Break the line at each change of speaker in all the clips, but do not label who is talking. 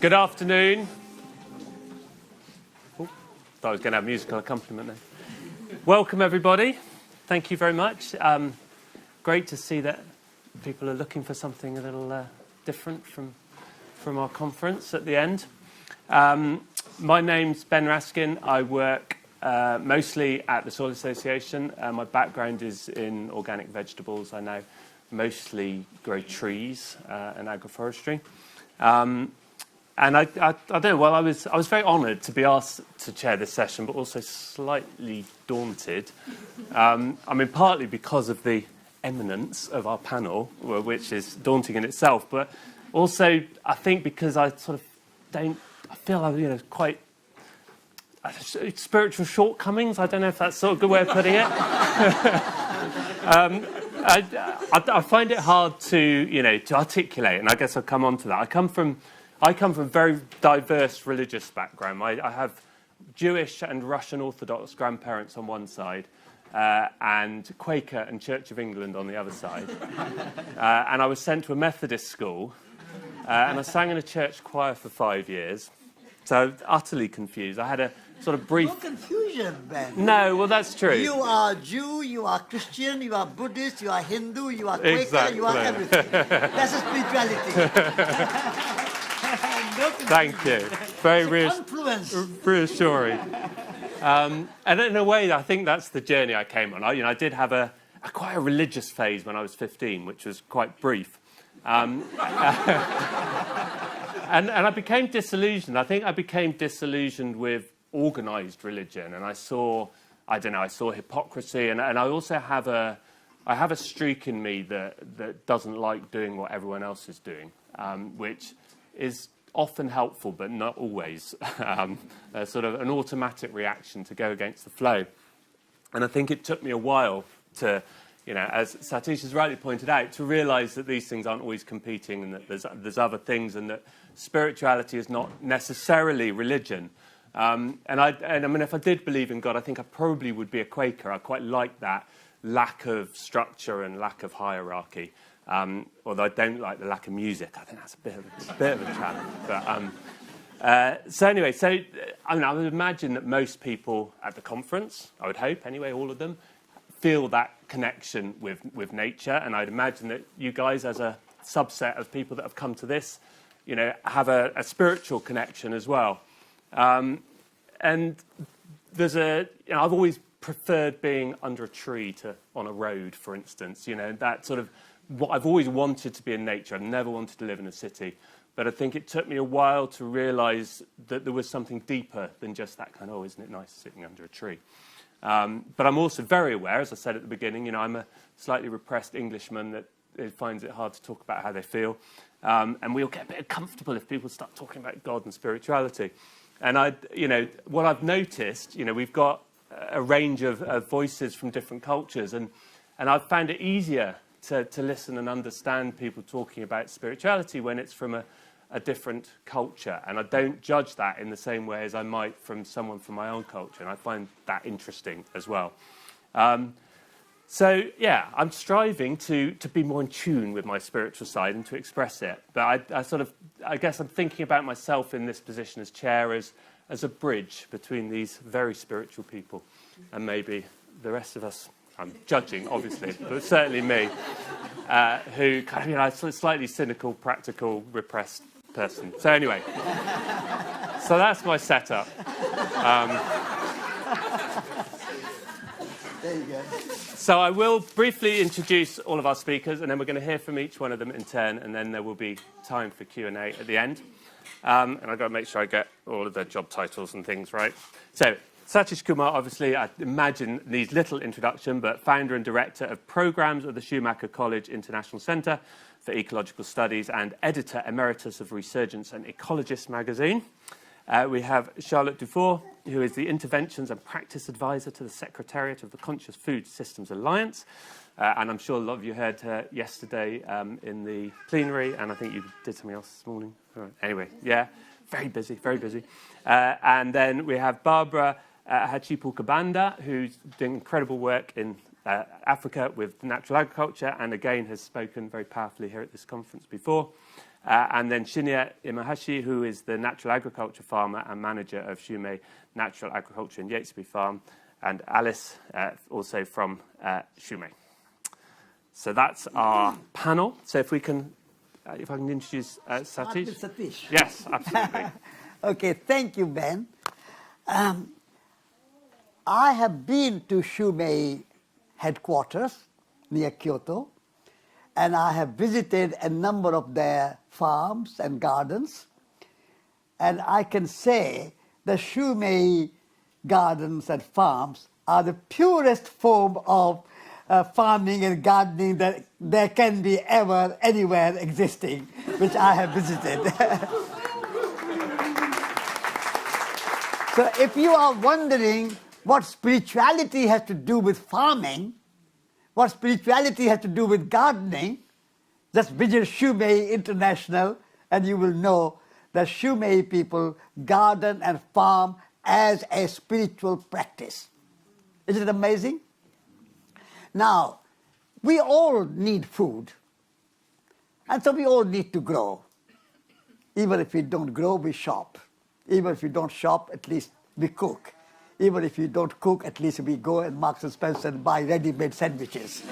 Good afternoon. Oh, thought I was going to have a musical accompaniment there. Welcome, everybody. Thank you very much. Great to see that people are looking for something a little different from our conference at the end. My name's Ben Raskin. I work mostly at the Soil Association. My background is in organic vegetables. I now mostly grow trees and agroforestry. And I don't know, well, I was very honoured to be asked to chair this session, but also slightly daunted. I mean, partly because of the eminence of our panel, which is daunting in itself, but also I think because I sort of I feel I'm, quite spiritual shortcomings. I don't know if that's sort of a good way of putting it. I find it hard to articulate, and I guess I'll come on to that. I come from a very diverse religious background. I have Jewish and Russian Orthodox grandparents on one side, and Quaker and Church of England on the other side. And I was sent to a Methodist school, and I sang in a church choir for 5 years. So utterly confused. I had a sort of brief...
No confusion, Ben.
No, well, that's true.
You are Jew, you are Christian, you are Buddhist, you are Hindu, you are Quaker,
Exactly.
you are everything. That's a spirituality.
Thank you. Very reassuring. And in a way, I think that's the journey I came on. I did have quite a religious phase when I was 15, which was quite brief. And I became disillusioned. I think I became disillusioned with organised religion, and I saw hypocrisy, and I also have a streak in me that doesn't like doing what everyone else is doing, which is often helpful, but not always. Sort of an automatic reaction to go against the flow. And I think it took me a while to, as Satish has rightly pointed out, to realise that these things aren't always competing, and that there's other things, and that spirituality is not necessarily religion. And I mean, if I did believe in God, I think I probably would be a Quaker. I quite like that lack of structure and lack of hierarchy. Although I don't like the lack of music. I think that's a bit of a challenge. But so anyway, I would imagine that most people at the conference, I would hope anyway, all of them, feel that connection with nature, and I'd imagine that you guys, as a subset of people that have come to this, have a spiritual connection as well. And there's I've always preferred being under a tree to on a road, for instance. That sort of what I've always wanted to be in nature. I've never wanted to live in a city, but I think it took me a while to realise that there was something deeper than just that kind of, oh, isn't it nice sitting under a tree? But I'm also very aware, as I said at the beginning, I'm a slightly repressed Englishman that finds it hard to talk about how they feel. And we'll get a bit uncomfortable if people start talking about God and spirituality. And what I've noticed, we've got a range of voices from different cultures, and I've found it easier to listen and understand people talking about spirituality when it's from a different culture. And I don't judge that in the same way as I might from someone from my own culture, and I find that interesting as well. So, yeah, I'm striving to be more in tune with my spiritual side and to express it. But I guess I'm thinking about myself in this position as chair as a bridge between these very spiritual people and maybe the rest of us. I'm judging, obviously, but certainly me, who kind of, a slightly cynical, practical, repressed person. So anyway, so that's my setup.
There you go.
So I will briefly introduce all of our speakers, and then we're going to hear from each one of them in turn, and then there will be time for Q&A at the end. And I've got to make sure I get all of their job titles and things right. So Satish Kumar, obviously, I imagine needs little introduction, but founder and director of programs at the Schumacher College International Centre for Ecological Studies and editor emeritus of Resurgence and Ecologist magazine. We have Charlotte Dufour, who is the Interventions and Practice Advisor to the Secretariat of the Conscious Food Systems Alliance. And I'm sure a lot of you heard her yesterday in the plenary, and I think you did something else this morning. Anyway, yeah, very busy, very busy. And then we have Barbara Hachipulkabanda, who's doing incredible work in Africa with natural agriculture, and again has spoken very powerfully here at this conference before. And then Shinya Imahashi, who is the natural agriculture farmer and manager of Shumei Natural Agriculture and Yatesby Farm, and Alice, also from Shumei. So that's our panel. So if I can introduce Satish.
Start with Satish.
Yes, absolutely.
Okay, thank you, Ben. I have been to Shumei headquarters near Kyoto, and I have visited a number of their farms and gardens. And I can say the Shumei gardens and farms are the purest form of farming and gardening that there can be ever anywhere existing, which I have visited. So if you are wondering what spirituality has to do with farming, what spirituality has to do with gardening, just visit Shumei International and you will know that Shumei people garden and farm as a spiritual practice. Isn't it amazing? Now, we all need food. And so we all need to grow. Even if we don't grow, we shop. Even if we don't shop, at least we cook. Even if you don't cook, at least we go and Marks and Spencer and buy ready-made sandwiches.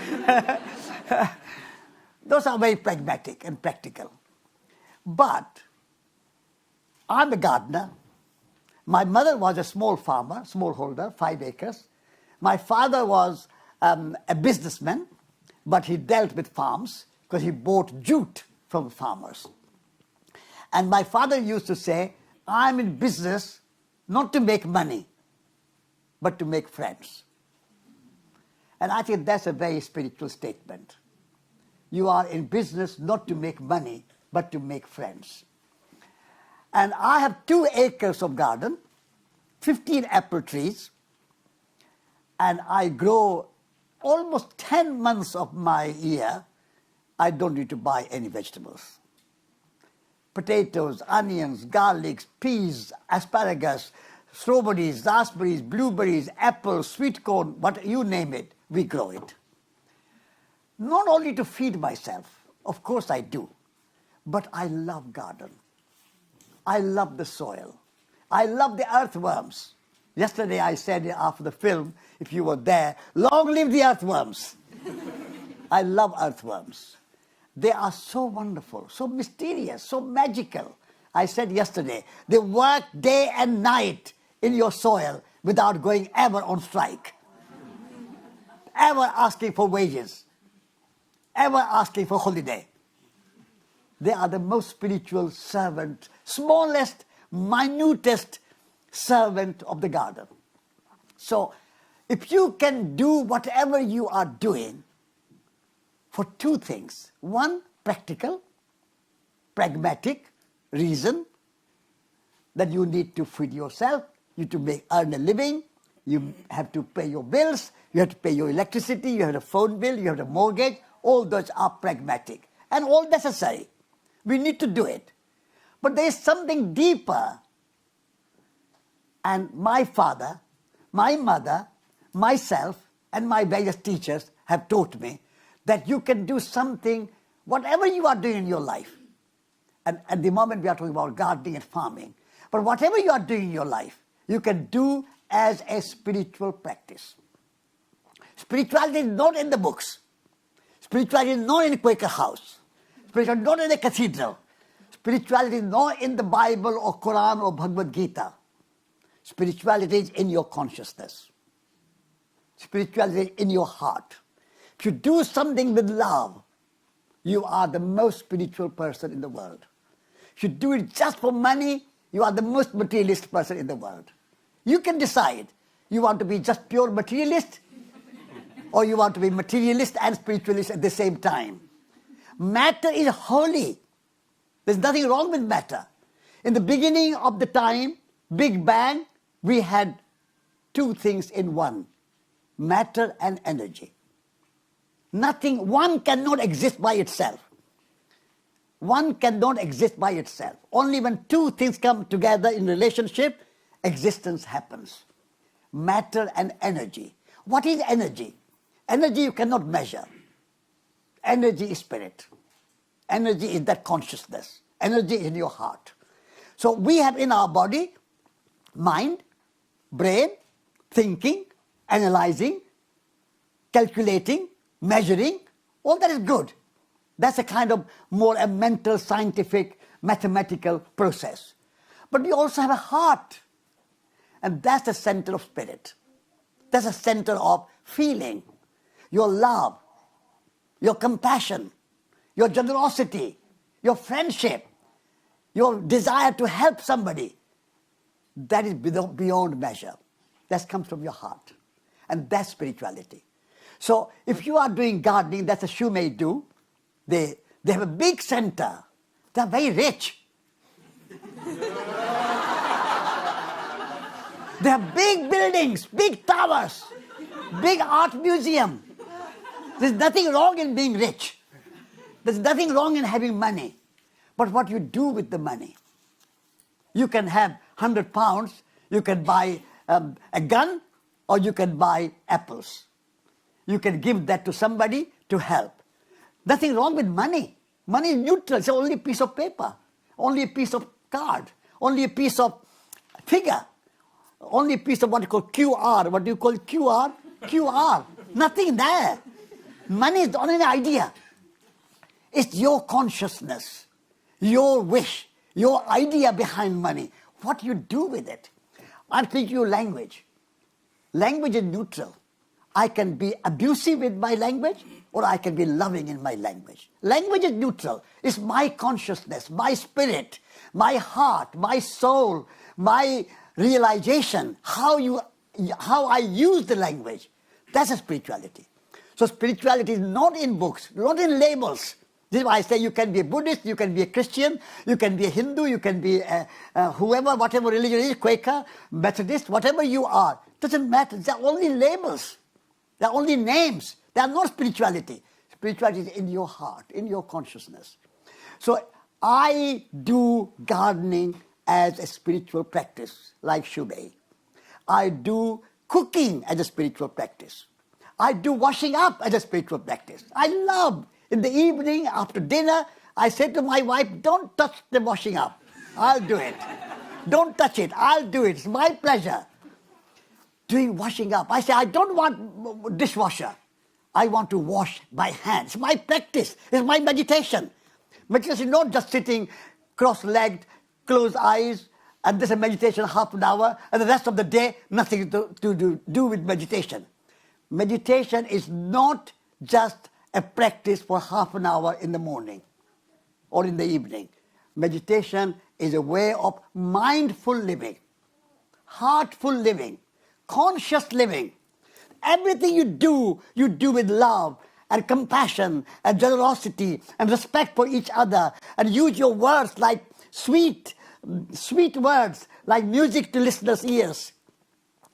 Those are very pragmatic and practical. But I'm a gardener. My mother was a small farmer, smallholder, 5 acres. My father was a businessman, but he dealt with farms because he bought jute from farmers. And my father used to say, I'm in business not to make money, but to make friends. And I think that's a very spiritual statement. You are in business not to make money, but to make friends. And I have 2 acres of garden, 15 apple trees, and I grow almost 10 months of my year. I don't need to buy any vegetables. Potatoes, onions, garlics, peas, asparagus, strawberries, raspberries, blueberries, apples, sweet corn, what you name it, we grow it. Not only to feed myself, of course I do, but I love garden. I love the soil. I love the earthworms. Yesterday I said after the film, if you were there, long live the earthworms. I love earthworms. They are so wonderful, so mysterious, so magical. I said yesterday, they work day and night in your soil without going ever on strike, ever asking for wages, ever asking for holiday. They are the most spiritual servant, smallest, minutest servant of the garden. So if you can do whatever you are doing for 2 things. 1, practical, pragmatic reason that you need to feed yourself, you need to earn a living, you have to pay your bills, you have to pay your electricity, you have a phone bill, you have a mortgage. All those are pragmatic and all necessary. We need to do it. But there is something deeper. And my father, my mother, myself, and my various teachers have taught me that you can do something, whatever you are doing in your life. And at the moment we are talking about gardening and farming. But whatever you are doing in your life, you can do as a spiritual practice. Spirituality is not in the books. Spirituality is not in a Quaker house. Spirituality is not in a cathedral. Spirituality is not in the Bible or Quran or Bhagavad Gita. Spirituality is in your consciousness. Spirituality is in your heart. If you do something with love, you are the most spiritual person in the world. If you do it just for money, you are the most materialist person in the world. You can decide, you want to be just pure materialist, or you want to be materialist and spiritualist at the same time. Matter is holy. There's nothing wrong with matter. In the beginning of the time, Big Bang, we had 2 things in one, matter and energy. One cannot exist by itself. One cannot exist by itself. Only when 2 things come together in relationship, existence happens. Matter and energy. What is energy? Energy you cannot measure. Energy is spirit. Energy is that consciousness. Energy is in your heart. So we have in our body mind, brain, thinking, analyzing, calculating, measuring. All that is good. That's a kind of more a mental, scientific, mathematical process. But we also have a heart. And that's the center of spirit. That's the center of feeling. Your love, your compassion, your generosity, your friendship, your desire to help somebody. That is beyond measure. That comes from your heart. And that's spirituality. So if you are doing gardening, that's a shoemaker do. They have a big center. They are very rich. They have big buildings, big towers, big art museum. There's nothing wrong in being rich. There's nothing wrong in having money. But what you do with the money. You can have 100 pounds, you can buy a gun, or you can buy apples. You can give that to somebody to help. Nothing wrong with money. Money is neutral. It's only a piece of paper, only a piece of card, only a piece of figure, only a piece of what you call QR. What do you call QR? QR. Nothing there. Money is only an idea. It's your consciousness, your wish, your idea behind money. What you do with it. I'm thinking your language. Language is neutral. I can be abusive with my language, or I can be loving in my language. Language is neutral. It's my consciousness, my spirit, my heart, my soul, my realization, how I use the language. That's a spirituality. So spirituality is not in books, not in labels. This is why I say you can be a Buddhist, you can be a Christian, you can be a Hindu, you can be whoever, whatever religion it is, Quaker, Methodist, whatever you are. Doesn't matter. They're only labels. They're only names. They are not spirituality. Spirituality is in your heart, in your consciousness. So I do gardening as a spiritual practice, like Shubhai. I do cooking as a spiritual practice. I do washing up as a spiritual practice. I love, in the evening, after dinner, I say to my wife, don't touch the washing up. I'll do it. Don't touch it. I'll do it. It's my pleasure. Doing washing up. I say, I don't want dishwasher. I want to wash by hand. It's my practice. It's my meditation. Meditation is not just sitting cross-legged, closed eyes, and there's a meditation half an hour, and the rest of the day, nothing to do with meditation. Meditation is not just a practice for half an hour in the morning or in the evening. Meditation is a way of mindful living, heartful living, conscious living. Everything you do with love and compassion and generosity and respect for each other, and use your words like sweet words, like music to listeners' ears.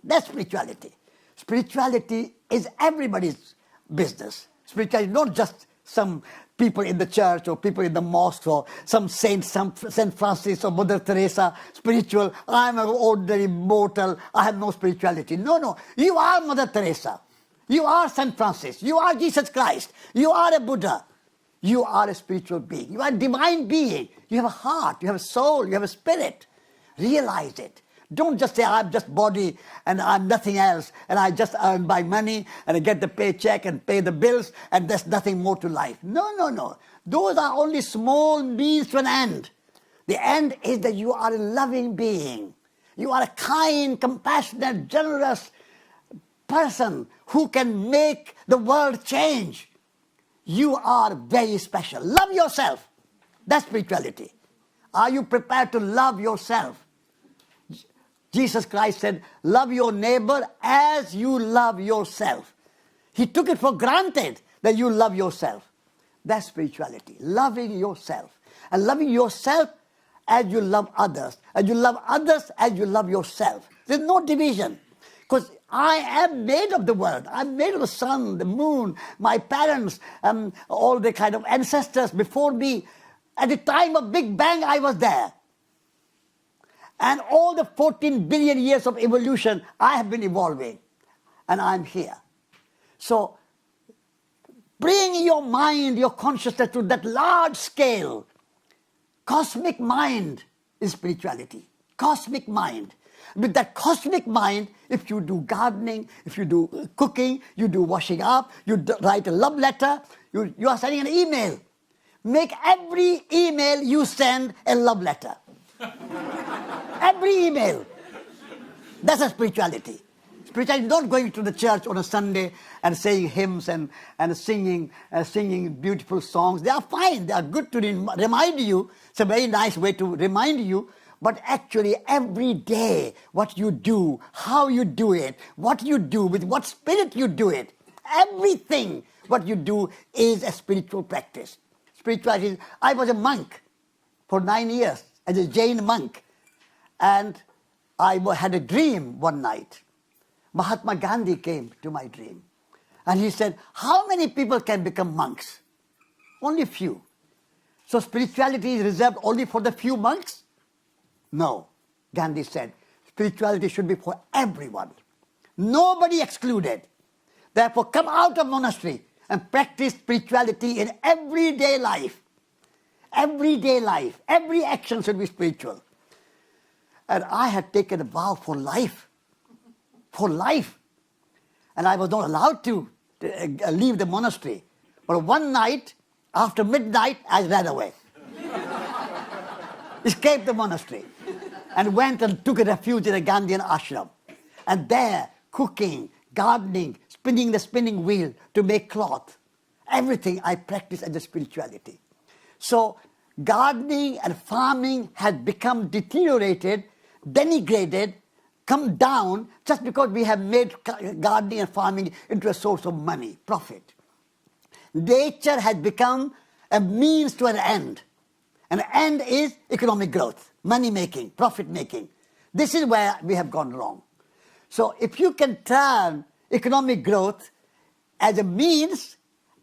That's spirituality. Spirituality is everybody's business. Spirituality is not just some people in the church or people in the mosque or some saint, Saint Francis or Mother Teresa, spiritual. I'm an ordinary mortal. I have no spirituality. No. You are Mother Teresa. You are Saint Francis. You are Jesus Christ. You are a Buddha. You are a spiritual being. You are a divine being. You have a heart. You have a soul. You have a spirit. Realize it. Don't just say, I'm just body and I'm nothing else, and I just earn my money and I get the paycheck and pay the bills and there's nothing more to life. No. Those are only small means to an end. The end is that you are a loving being. You are a kind, compassionate, generous person who can make the world change. You are very special. Love yourself. That's spirituality. Are you prepared to love yourself? Jesus Christ said, love your neighbor as you love yourself. He took it for granted that you love yourself. That's spirituality, loving yourself. And loving yourself as you love others. And you love others as you love yourself. There's no division. Because I am made of the world. I'm made of the sun, the moon, my parents, all the kind of ancestors before me. At the time of Big Bang, I was there. And all the 14 billion years of evolution, I have been evolving. And I'm here. So bring your mind, your consciousness to that large scale. Cosmic mind is spirituality. Cosmic mind. With that cosmic mind, if you do gardening, if you do cooking, you do washing up, you write a love letter, you are sending an email. Make every email you send a love letter. Every email. That's a spirituality. Spirituality is not going to the church on a Sunday and saying hymns and singing beautiful songs. They are fine. They are good to remind you. It's a very nice way to remind you. But actually, every day, what you do, how you do it, what you do, with what spirit you do it, everything what you do is a spiritual practice. Spirituality. I was a monk for 9 years as a Jain monk. And I had a dream one night. Mahatma Gandhi came to my dream. And he said, how many people can become monks? Only few. So spirituality is reserved only for the few monks? No. Gandhi said, spirituality should be for everyone. Nobody excluded. Therefore, come out of monastery and practice spirituality in everyday life. Everyday life. Every action should be spiritual. And I had taken a vow for life. For life. And I was not allowed to leave the monastery. But one night, after midnight, I ran away. Escaped the monastery. And went and took a refuge in a Gandhian ashram. And there, cooking, gardening, spinning the spinning wheel to make cloth. Everything I practiced as a spirituality. So, gardening and farming had become deteriorated, denigrated, come down just because we have made gardening and farming into a source of money, profit. Nature has become a means to an end. An end is economic growth, money making, profit making. This is where we have gone wrong. So if you can turn economic growth as a means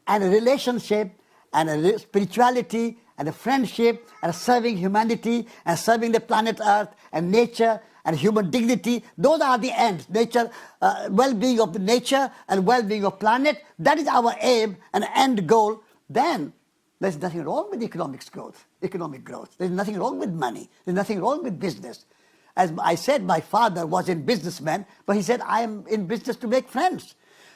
and a relationship and a spirituality and a friendship and serving humanity and serving the planet Earth and nature and human dignity, those are the ends. Nature, well-being of the nature and well-being of planet, that is our aim and end goal. Then there's nothing wrong with economic growth. There's nothing wrong with money. There's nothing wrong with business. As I said, my father was a businessman, but he said, I am in business to make friends.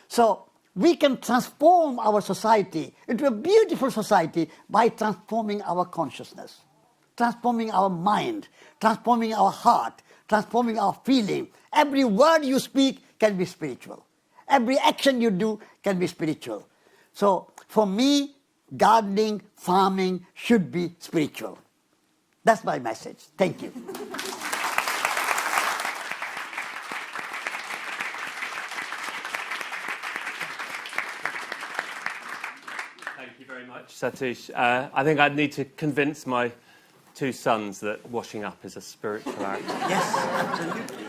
So we can transform our society into a beautiful society by transforming our consciousness, transforming our mind, transforming our heart, transforming our feeling. Every word you speak can be spiritual. Every action you do can be spiritual. So for me, gardening, farming should be spiritual. That's my message. Thank you.
Thank you very much, Satish. I think I'd need to convince my 2 sons that washing up is a spiritual act.
Yes, absolutely.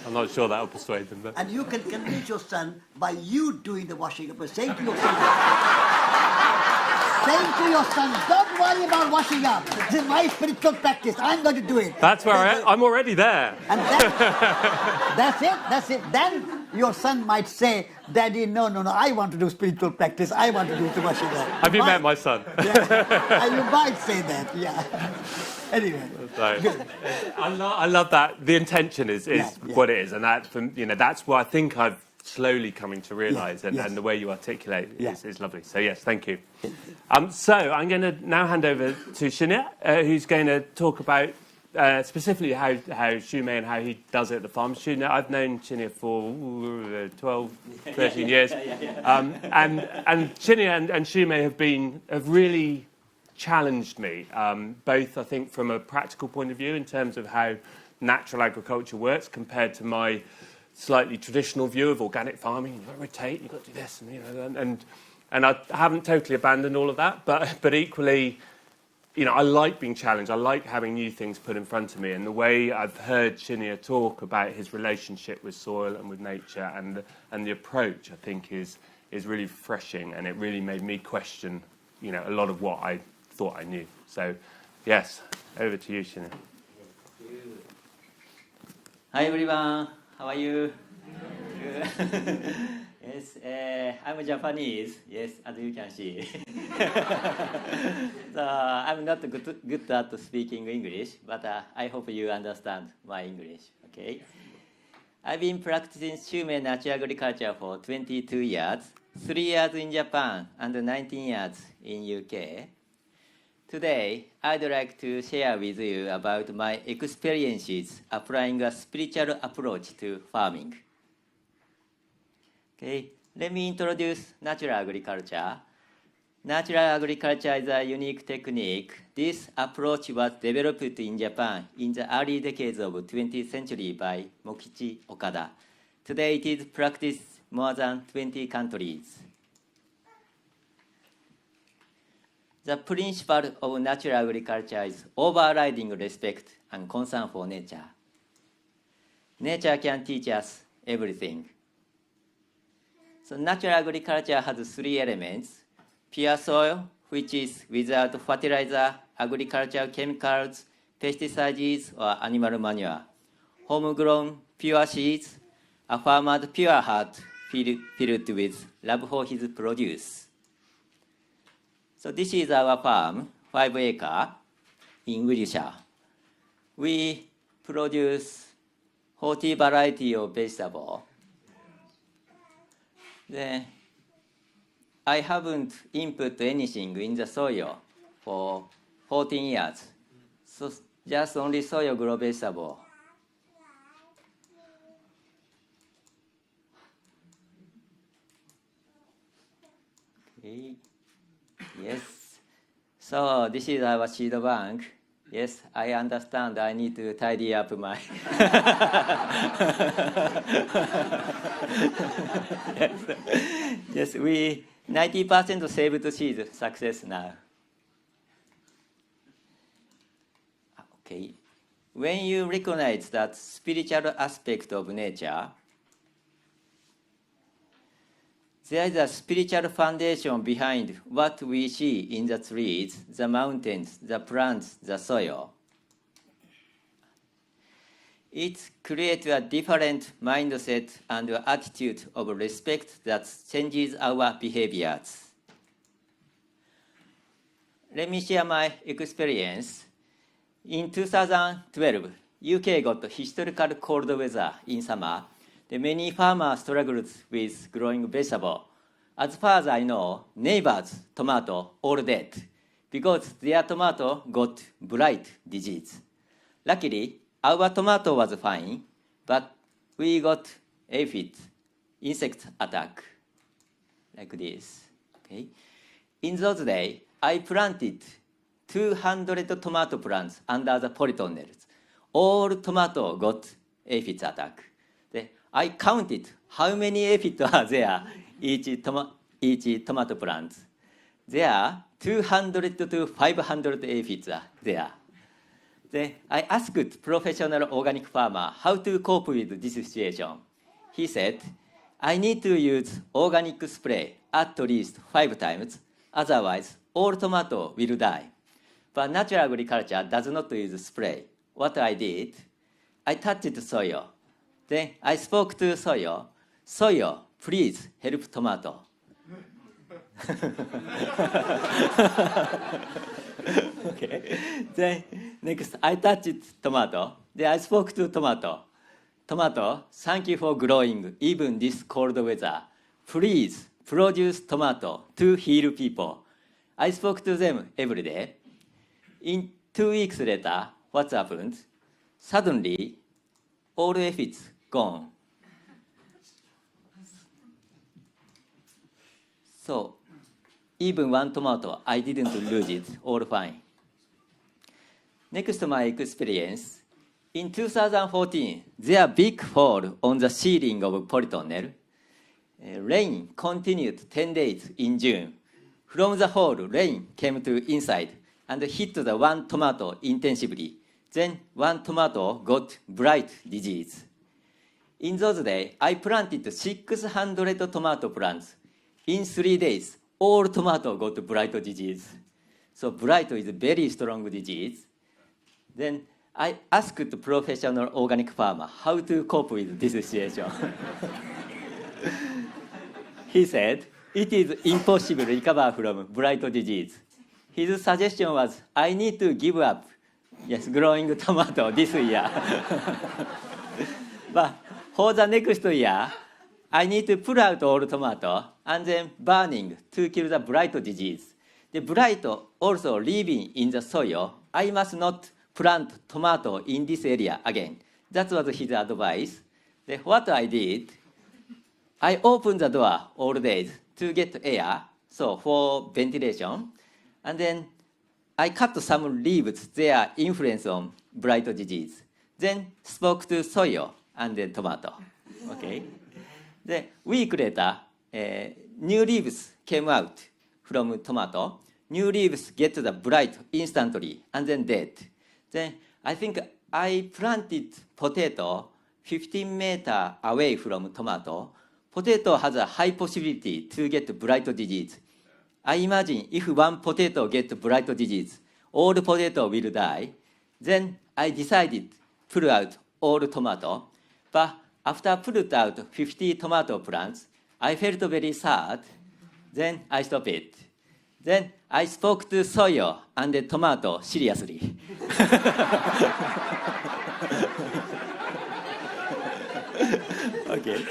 I'm not sure that'll persuade them. But
And you can convince your son by you doing the washing up and saying to your son, don't worry about washing up. This is my spiritual practice. I'm going to do it.
that's where I'm already there.
And then, that's it. Then your son might say, Daddy, no, I want to do spiritual practice. I want to do the washing up.
Have you met my son?
Yeah, and you might say that, yeah. Anyway.
So, I love that. The intention is what it is. And that's what I think I've slowly coming to realise. And the way you articulate is lovely. So, yes, thank you. So I'm going to now hand over to Shinya, who's going to talk about specifically how Shumei and how he does it at the farm. Shinya, I've known Shinya for 12, 13 years. And Shinya and Shumei have really challenged me, both, I think, from a practical point of view in terms of how natural agriculture works compared to my slightly traditional view of organic farming. You've got to rotate, you've got to do this, and I haven't totally abandoned all of that, but equally, I like being challenged. I like having new things put in front of me, and the way I've heard Shinya talk about his relationship with soil and with nature and the approach, I think, is really refreshing, and it really made me question, a lot of what I thought I knew. So, yes, over to you, Shinya.
Hi everyone, how are you? Yes, Yes, I'm Japanese, yes, as you can see. So I'm not good at speaking English, but I hope you understand my English, okay? I've been practicing Shumei natural agriculture for 22 years, 3 years in Japan and 19 years in UK. Today, I'd like to share with you about my experiences applying a spiritual approach to farming. Okay, let me introduce natural agriculture. Natural agriculture is a unique technique. This approach was developed in Japan in the early decades of 20th century by Mokichi Okada. Today it is practiced more than 20 countries. The principle of natural agriculture is overriding respect and concern for nature. Nature can teach us everything. So natural agriculture has 3 elements: pure soil, which is without fertilizer, agricultural chemicals, pesticides, or animal manure; homegrown, pure seeds, a farmer's pure heart filled with love for his produce. So this is our farm, 5 acres in Wiltshire. We produce 40 varieties of vegetables. Then I haven't input anything in the soil for 14 years. So just only soil grow vegetable. Okay. Yes. So this is our seed bank. Yes, I understand. I need to tidy up my. Yes, we 90% saved seed success now. Okay, when you recognize that spiritual aspect of nature, there is a spiritual foundation behind what we see in the trees, the mountains, the plants, the soil. It creates a different mindset and attitude of respect that changes our behaviors. Let me share my experience. In 2012, UK got historical cold weather in summer. Many farmers struggled with growing vegetables. As far as I know, neighbors' tomato all dead because their tomato got blight disease. Luckily, our tomato was fine, but we got aphid, insect attack, like this. Okay. In those days, I planted 200 tomato plants under the polytunnels. All tomato got aphid attack. I counted how many aphids are there each tomato plant. There are 200 to 500 aphids are there. Then I asked professional organic farmer how to cope with this situation. He said, I need to use organic spray at least 5 times, otherwise all tomato will die. But natural agriculture does not use spray. What I did, I touched soil. Then I spoke to soil. Soil, please help tomato. Okay. Then next, I touched tomato. Then I spoke to tomato. Tomato, thank you for growing even this cold weather. Please produce tomato to heal people. I spoke to them every day. In 2 weeks later, what happened? Suddenly, all aphids gone. So, even one tomato, I didn't lose it, all fine. Next to my experience, in 2014, there big fall on the ceiling of polytunnel. Rain continued 10 days in June. From the hole, rain came to inside and hit the one tomato intensively. Then one tomato got blight disease. In those days, I planted 600 tomato plants. In 3 days, all tomato got blight disease. So blight is a very strong disease. Then I asked the professional organic farmer how to cope with this situation. he said, it is impossible to recover from blight disease. His suggestion was, I need to give up, growing tomato this year. But for the next year, I need to pull out all tomato and then burning to kill the blight disease. The blight also living in the soil. I must not plant tomato in this area again. That was his advice. Then what I did, I opened the door all days to get air, so for ventilation, and then I cut some leaves, their influence on blight disease. Then spoke to soil and then tomato. Okay. Then week later, new leaves came out from tomato. New leaves get the blight instantly and then dead. Then I think I planted potato 15 meters away from tomato. Potato has a high possibility to get blight disease. I imagine if one potato gets blight disease, all the potato will die. Then I decided to pull out all tomato. But after I pulled out 50 tomato plants, I felt very sad. Then I stopped it. Then I spoke to soil and the tomato seriously. Okay.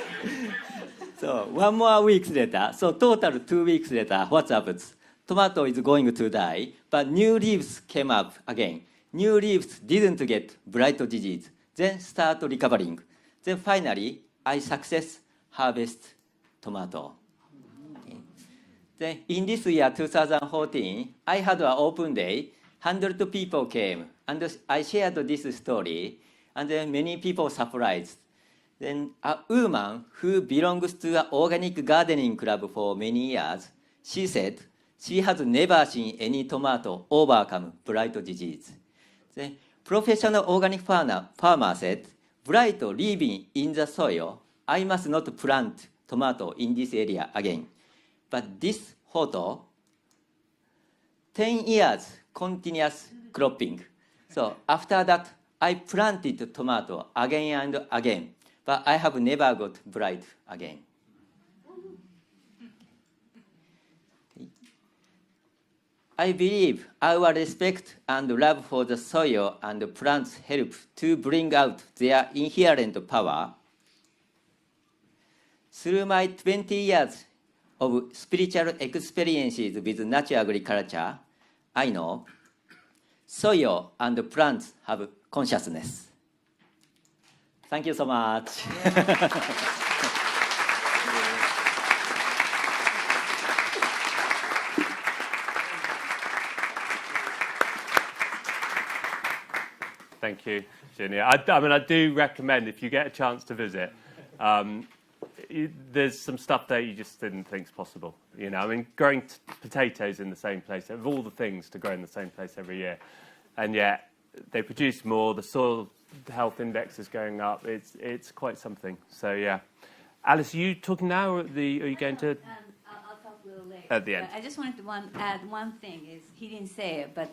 So 1 more week later, so total 2 weeks later, what happens? Tomato is going to die, but new leaves came up again. New leaves didn't get blight disease, then start recovering. Then finally, I success harvest tomato. Okay. Then in this year, 2014, I had an open day. 100 people came, and I shared this story, and then many people surprised. Then a woman who belongs to an organic gardening club for many years, she said she has never seen any tomato overcome blight disease. The professional organic farmer said, blight living in the soil, I must not plant tomato in this area again. But this photo, 10 years continuous cropping. So after that, I planted tomato again and again. But I have never got blight again. I believe our respect and love for the soil and the plants help to bring out their inherent power. Through my 20 years of spiritual experiences with natural agriculture, I know soil and plants have consciousness. Thank you so much.
Thank you, Shinya. I mean, I do recommend if you get a chance to visit. There's some stuff there you just didn't think is possible. You know, I mean, growing potatoes in the same place, of all the things to grow in the same place every year, and yet they produce more. The soil health index is going up. It's quite something. So yeah, Alice, are you talking now, or are you going to?
I'll talk a little later.
At the end.
But I just wanted to add one thing. Is he didn't say it, but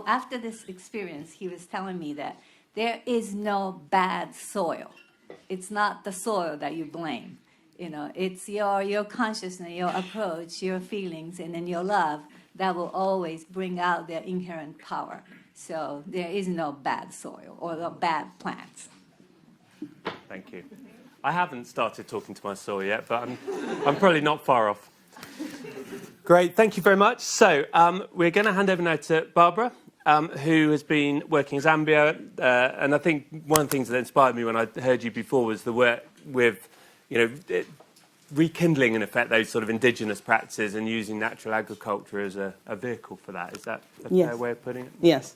after this experience, he was telling me that there is no bad soil. It's not the soil that you blame. You know, it's your consciousness, your approach, your feelings, and then your love that will always bring out their inherent power. So there is no bad soil or no bad plants.
Thank you. I haven't started talking to my soil yet, but I'm probably not far off. Great, thank you very much. So we're going to hand over now to Barbara, who has been working in Zambia. And I think one of the things that inspired me when I heard you before was the work with, rekindling, in effect, those sort of indigenous practices and using natural agriculture as a vehicle for that. Is that a fair way of putting it?
Yes.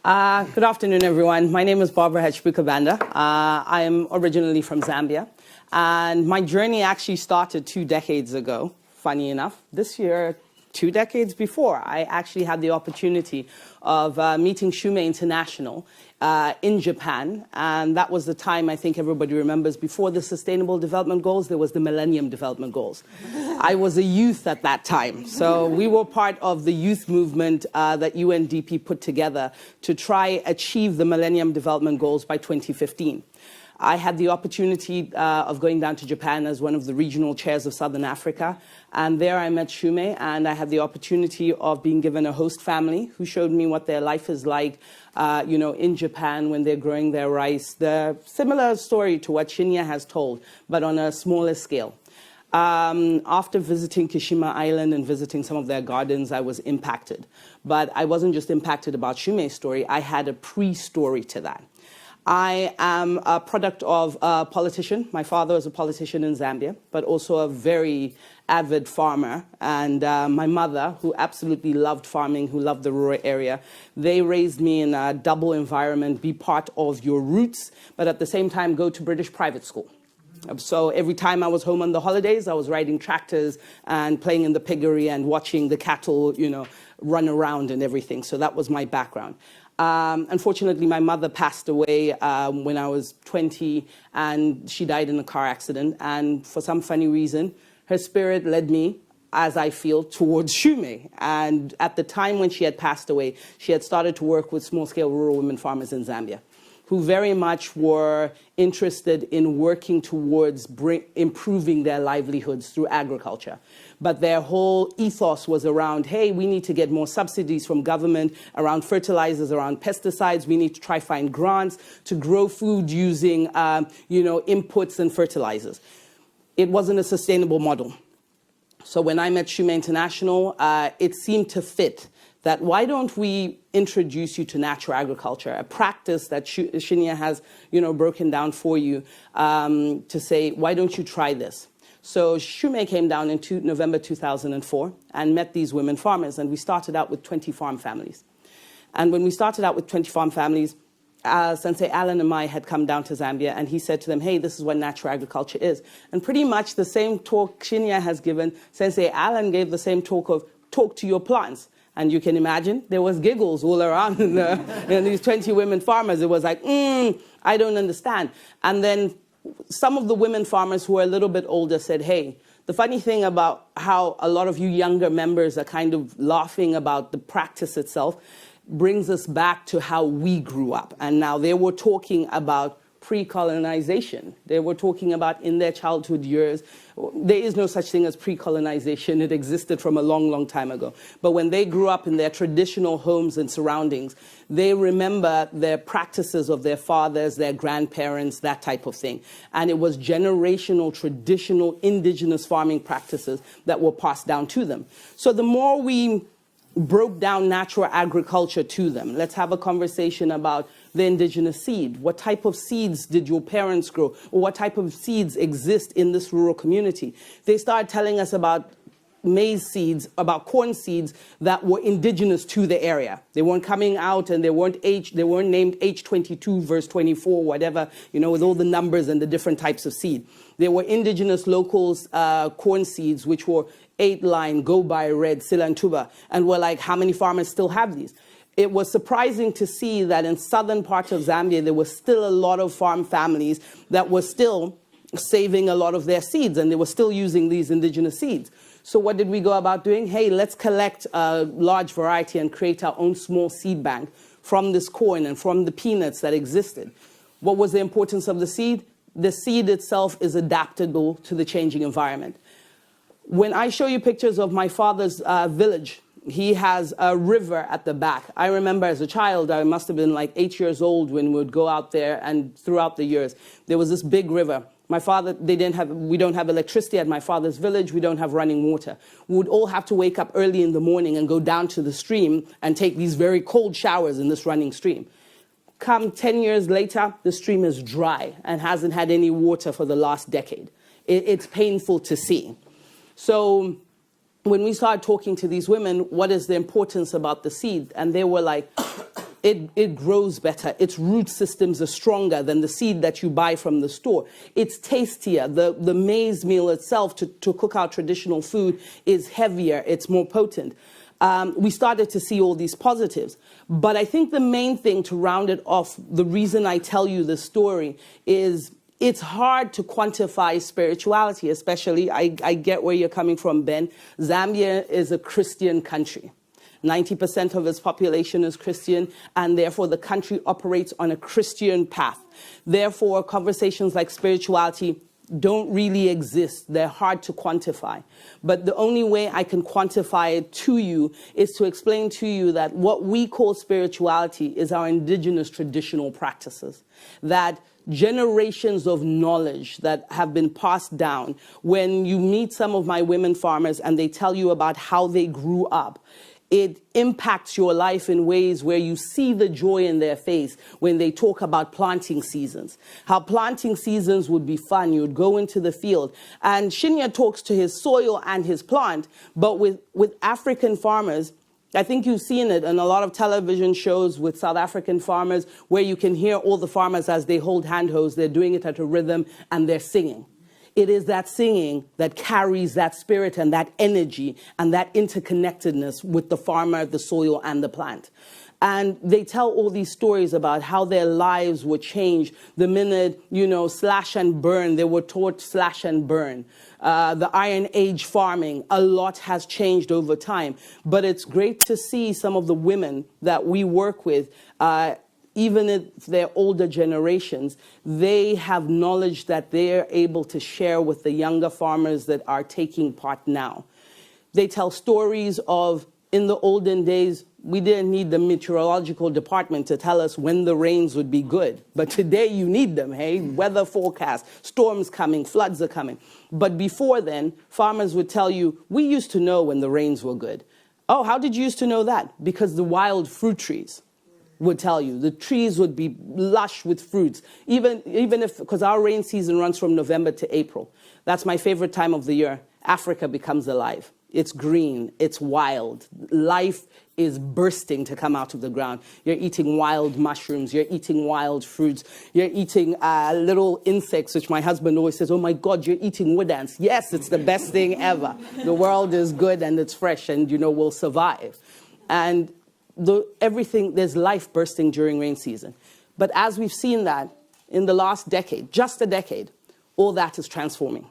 Good afternoon, everyone. My name is Barbara Hechbukabanda. I am originally from Zambia. And my journey actually started 2 decades ago, funny enough. This year, 2 decades before, I actually had the opportunity of meeting Shume International in Japan. And that was the time, I think everybody remembers, before the Sustainable Development Goals, there was the Millennium Development Goals. I was a youth at that time. So we were part of the youth movement that UNDP put together to try achieve the Millennium Development Goals by 2015. I had the opportunity of going down to Japan as one of the regional chairs of Southern Africa. And there I met Shume, and I had the opportunity of being given a host family who showed me what their life is like, in Japan when they're growing their rice. The similar story to what Shinya has told, but on a smaller scale. After visiting Kishima Island and visiting some of their gardens, I was impacted. But I wasn't just impacted about Shume's story, I had a pre-story to that. I am a product of a politician. My father was a politician in Zambia, but also a very avid farmer. And my mother, who absolutely loved farming, who loved the rural area, they raised me in a double environment, be part of your roots, but at the same time go to British private school. So every time I was home on the holidays, I was riding tractors and playing in the piggery and watching the cattle, run around and everything. So that was my background. Unfortunately, my mother passed away when I was 20, and she died in a car accident. And for some funny reason, her spirit led me, as I feel, towards Shume. And at the time when she had passed away, she had started to work with small-scale rural women farmers in Zambia, who very much were interested in working towards improving their livelihoods through agriculture. But their whole ethos was around, hey, we need to get more subsidies from government around fertilizers, around pesticides. We need to try find grants to grow food using, inputs and fertilizers. It wasn't a sustainable model. So when I met Shume International, it seemed to fit that why don't we introduce you to natural agriculture, a practice that Shinya has, broken down for you to say, why don't you try this? So Shume came down in November 2004 and met these women farmers, and we started out with 20 farm families. And when we started out with 20 farm families, Sensei Alan and I had come down to Zambia, and he said to them, hey, this is what natural agriculture is. And pretty much the same talk Shinya has given, Sensei Alan gave the same talk of talk to your plants. And you can imagine there was giggles all around in these 20 women farmers. It was like, I don't understand. And then some of the women farmers who are a little bit older said, hey, the funny thing about how a lot of you younger members are kind of laughing about the practice itself brings us back to how we grew up. And now they were talking about pre-colonization. They were talking about in their childhood years. There is no such thing as pre-colonization. It existed from a long, long time ago. But when they grew up in their traditional homes and surroundings, they remember their practices of their fathers, their grandparents, that type of thing. And it was generational, traditional, indigenous farming practices that were passed down to them. So the more we broke down natural agriculture to them, let's have a conversation about the indigenous seed. What type of seeds did your parents grow? Or what type of seeds exist in this rural community? They started telling us about maize seeds, about corn seeds that were indigenous to the area. They weren't coming out and they weren't named H22 verse 24, whatever, with all the numbers and the different types of seed. They were indigenous locals corn seeds, which were 8-line, go by red, silantuba, and we're like, how many farmers still have these? It was surprising to see that in southern parts of Zambia, there was still a lot of farm families that were still saving a lot of their seeds, and they were still using these indigenous seeds. So what did we go about doing? Hey, let's collect a large variety and create our own small seed bank from this corn and from the peanuts that existed. What was the importance of the seed? The seed itself is adaptable to the changing environment. When I show you pictures of my father's village, he has a river at the back. I remember as a child, I must have been like 8 years old when we would go out there, and throughout the years, there was this big river. My father, we don't have electricity at my father's village. We don't have running water. We would all have to wake up early in the morning and go down to the stream and take these very cold showers in this running stream. Come 10 years later, the stream is dry and hasn't had any water for the last decade. It's painful to see. So when we started talking to these women, what is the importance about the seed? And they were like, it grows better. Its root systems are stronger than the seed that you buy from the store. It's tastier. The maize meal itself to cook our traditional food is heavier. It's more potent. We started to see all these positives. But I think the main thing to round it off, the reason I tell you this story is it's hard to quantify spirituality, especially, I get where you're coming from, Ben. Zambia is a Christian country. 90% of its population is Christian, and therefore the country operates on a Christian path. Therefore, conversations like spirituality don't really exist. They're hard to quantify. But the only way I can quantify it to you is to explain to you that what we call spirituality is our indigenous traditional practices. That generations of knowledge that have been passed down. When you meet some of my women farmers and they tell you about how they grew up, it impacts your life in ways where you see the joy in their face when they talk about planting seasons. How planting seasons would be fun. You would go into the field. And Shinya talks to his soil and his plant, but with African farmers, I think you've seen it in a lot of television shows with South African farmers where you can hear all the farmers as they hold handholds. They're doing it at a rhythm and they're singing. It is that singing that carries that spirit and that energy and that interconnectedness with the farmer, the soil, and the plant. And they tell all these stories about how their lives were changed the minute, slash and burn. They were taught slash and burn. The Iron Age farming, a lot has changed over time. But it's great to see some of the women that we work with, even if they're older generations, they have knowledge that they're able to share with the younger farmers that are taking part now. They tell stories of, in the olden days, we didn't need the meteorological department to tell us when the rains would be good. But today you need them, hey? Weather forecast, storms coming, floods are coming. But before then, farmers would tell you, we used to know when the rains were good. Oh, how did you used to know that? Because the wild fruit trees would tell you. The trees would be lush with fruits, even if, because our rain season runs from November to April. That's my favorite time of the year. Africa becomes alive. It's green, it's wild. Life is bursting to come out of the ground. You're eating wild mushrooms, you're eating wild fruits, you're eating little insects, which my husband always says, oh my God, you're eating wood ants. Yes, it's the best thing ever. The world is good and it's fresh and, we'll survive. And there's life bursting during rain season. But as we've seen that in the last decade, just a decade, all that is transforming.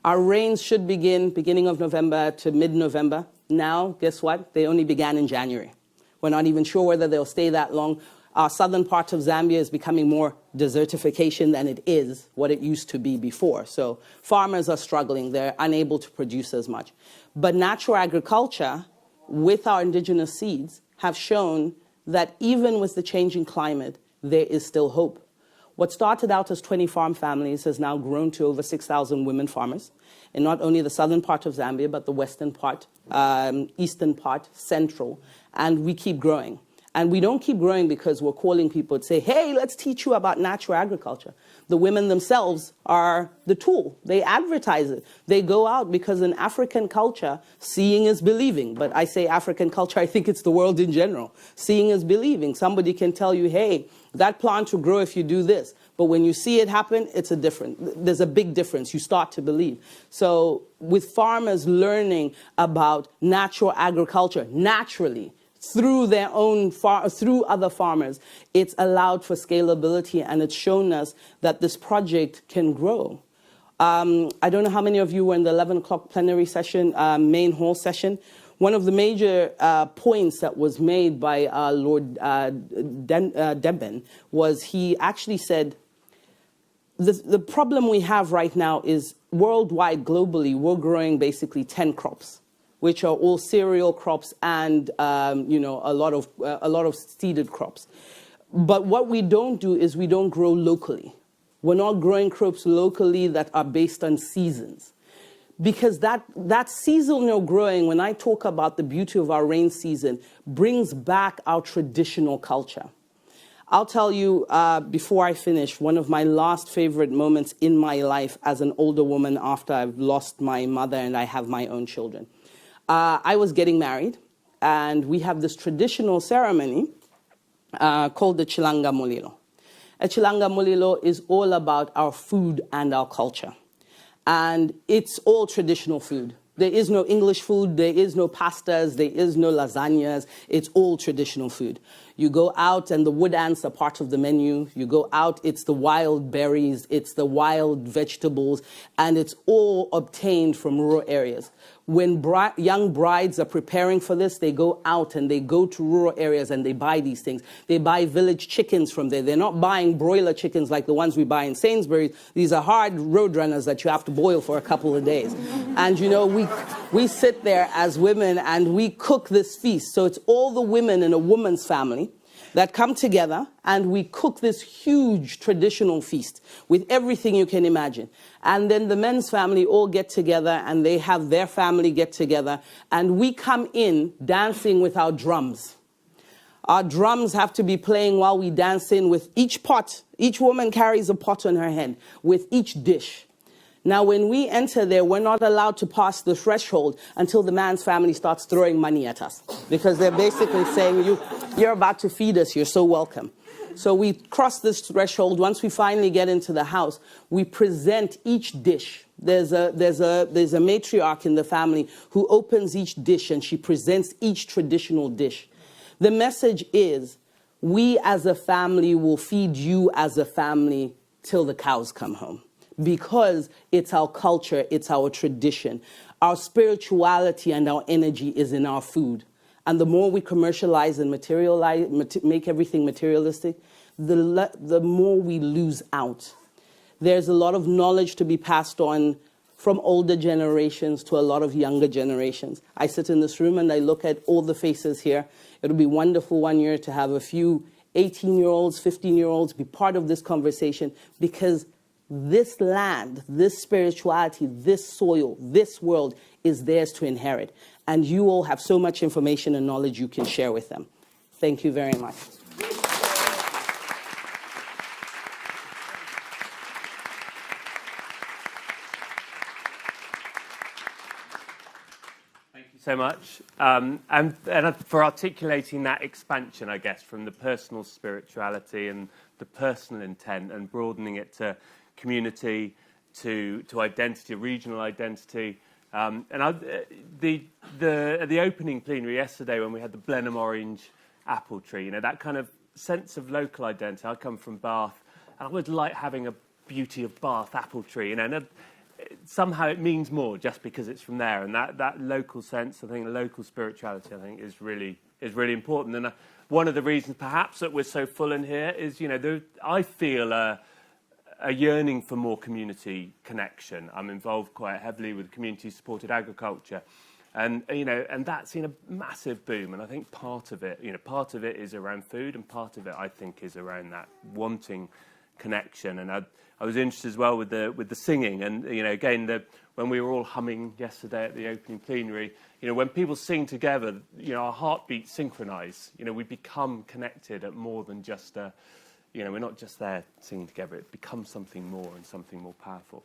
Our rains should beginning of November to mid-November. Now, guess what? They only began in January. We're not even sure whether they'll stay that long. Our southern part of Zambia is becoming more desertification than it is what it used to be before. So farmers are struggling. They're unable to produce as much. But natural agriculture, with our indigenous seeds, have shown that even with the changing climate, there is still hope. What started out as 20 farm families has now grown to over 6,000 women farmers in not only the southern part of Zambia, but the western part, eastern part, central, and we keep growing. And we don't keep growing because we're calling people to say, hey, let's teach you about natural agriculture. The women themselves are the tool. They advertise it. They go out because in African culture, seeing is believing. But I say African culture, I think it's the world in general. Seeing is believing. Somebody can tell you, hey, that plant will grow if you do this. But when you see it happen, there's a big difference. You start to believe. So with farmers learning about natural agriculture naturally, through through other farmers, it's allowed for scalability, and it's shown us that this project can grow. I don't know how many of you were in the 11 o'clock plenary session, main hall session. One of the major points that was made by Lord Deben was he actually said, the problem we have right now is worldwide, globally, we're growing basically 10 crops, which are all cereal crops and a lot of seeded crops. But what we don't do is we don't grow locally. We're not growing crops locally that are based on seasons. Because that seasonal growing, when I talk about the beauty of our rain season, brings back our traditional culture. I'll tell you, before I finish, one of my last favorite moments in my life as an older woman after I've lost my mother and I have my own children. I was getting married, and we have this traditional ceremony called the Chilanga Mulilo. A Chilanga Mulilo is all about our food and our culture. And it's all traditional food. There is no English food, there is no pastas, there is no lasagnas. It's all traditional food. You go out and the wood ants are part of the menu. You go out, it's the wild berries, it's the wild vegetables, and it's all obtained from rural areas. When young brides are preparing for this, they go out and they go to rural areas and they buy these things. They buy village chickens from there. They're not buying broiler chickens like the ones we buy in Sainsbury's. These are hard roadrunners that you have to boil for a couple of days. And, you know, we sit there as women and we cook this feast. So it's all the women in a woman's family that come together and we cook this huge traditional feast with everything you can imagine. And then the men's family all get together and they have their family get together and we come in dancing with our drums. Our drums have to be playing while we dance in with each pot. Each woman carries a pot on her head with each dish. Now, when we enter there, we're not allowed to pass the threshold until the man's family starts throwing money at us. Because they're basically saying, you're about to feed us, you're so welcome. So we cross this threshold. Once we finally get into the house, we present each dish. There's a matriarch in the family who opens each dish and she presents each traditional dish. The message is, we as a family will feed you as a family till the cows come home. Because it's our culture, it's our tradition. Our spirituality and our energy is in our food. And the more we commercialize and make everything materialistic, the more we lose out. There's a lot of knowledge to be passed on from older generations to a lot of younger generations. I sit in this room and I look at all the faces here. It'll be wonderful one year to have a few 18-year-olds, 15-year-olds be part of this conversation, because this land, this spirituality, this soil, this world is theirs to inherit. And you all have so much information and knowledge you can share with them. Thank you very much.
Thank you so much. And for articulating that expansion, I guess, from the personal spirituality and the personal intent and broadening it to community, to identity, regional identity. At the opening plenary yesterday, when we had the Blenheim Orange apple tree, you know, that kind of sense of local identity. I come from Bath, and I would like having a Beauty of Bath apple tree, you know, and somehow it means more just because it's from there. And that local sense, I think, local spirituality, I think, is really important. And one of the reasons, perhaps, that we're so full in here is, you know, I feel a yearning for more community connection. I'm involved quite heavily with community-supported agriculture, and you know, and that's seen a massive boom. And I think part of it is around food, and part of it, I think, is around that wanting connection. And I was interested as well with the singing, and you know, again, when we were all humming yesterday at the opening plenary, you know, when people sing together, you know, our heartbeats synchronise. You know, we become connected at more than just a. You know, we're not just there singing together. It becomes something more and something more powerful.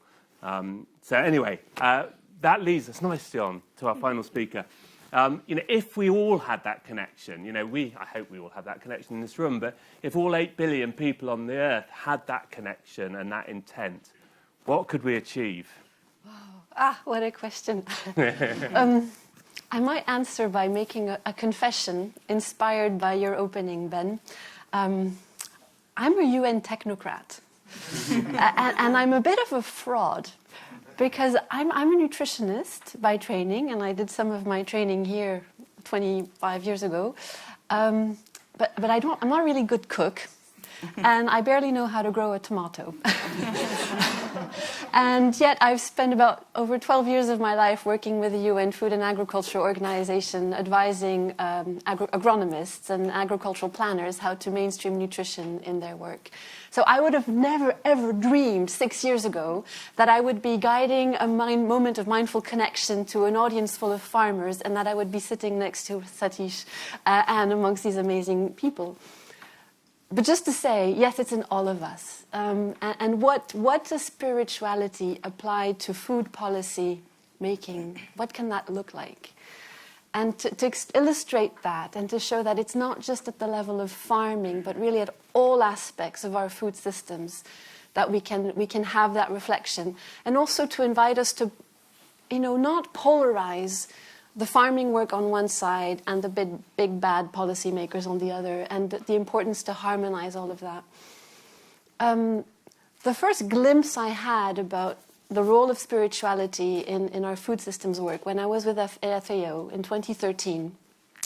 So anyway, that leads us nicely on to our final speaker. You know, if we all had that connection, you know, I hope we all have that connection in this room, but if all 8 billion people on the earth had that connection and that intent, what could we achieve?
Wow. What a question. I might answer by making a confession inspired by your opening, Ben. I'm a UN technocrat, and I'm a bit of a fraud, because I'm a nutritionist by training, and I did some of my training here 25 years ago, but I'm not a really good cook, and I barely know how to grow a tomato. And yet I've spent about over 12 years of my life working with the UN Food and Agriculture Organization, advising agronomists and agricultural planners how to mainstream nutrition in their work. So I would have never, ever dreamed 6 years ago that I would be guiding a moment of mindful connection to an audience full of farmers, and that I would be sitting next to Satish and amongst these amazing people. But just to say, yes, it's in all of us. And what does spirituality applied to food policy making? What can that look like? And to illustrate that and to show that it's not just at the level of farming, but really at all aspects of our food systems that we can have that reflection. And also to invite us to, you know, not polarize the farming work on one side and the big bad policymakers on the other, and the importance to harmonize all of that. The first glimpse I had about the role of spirituality in our food systems work when I was with FAO in 2013.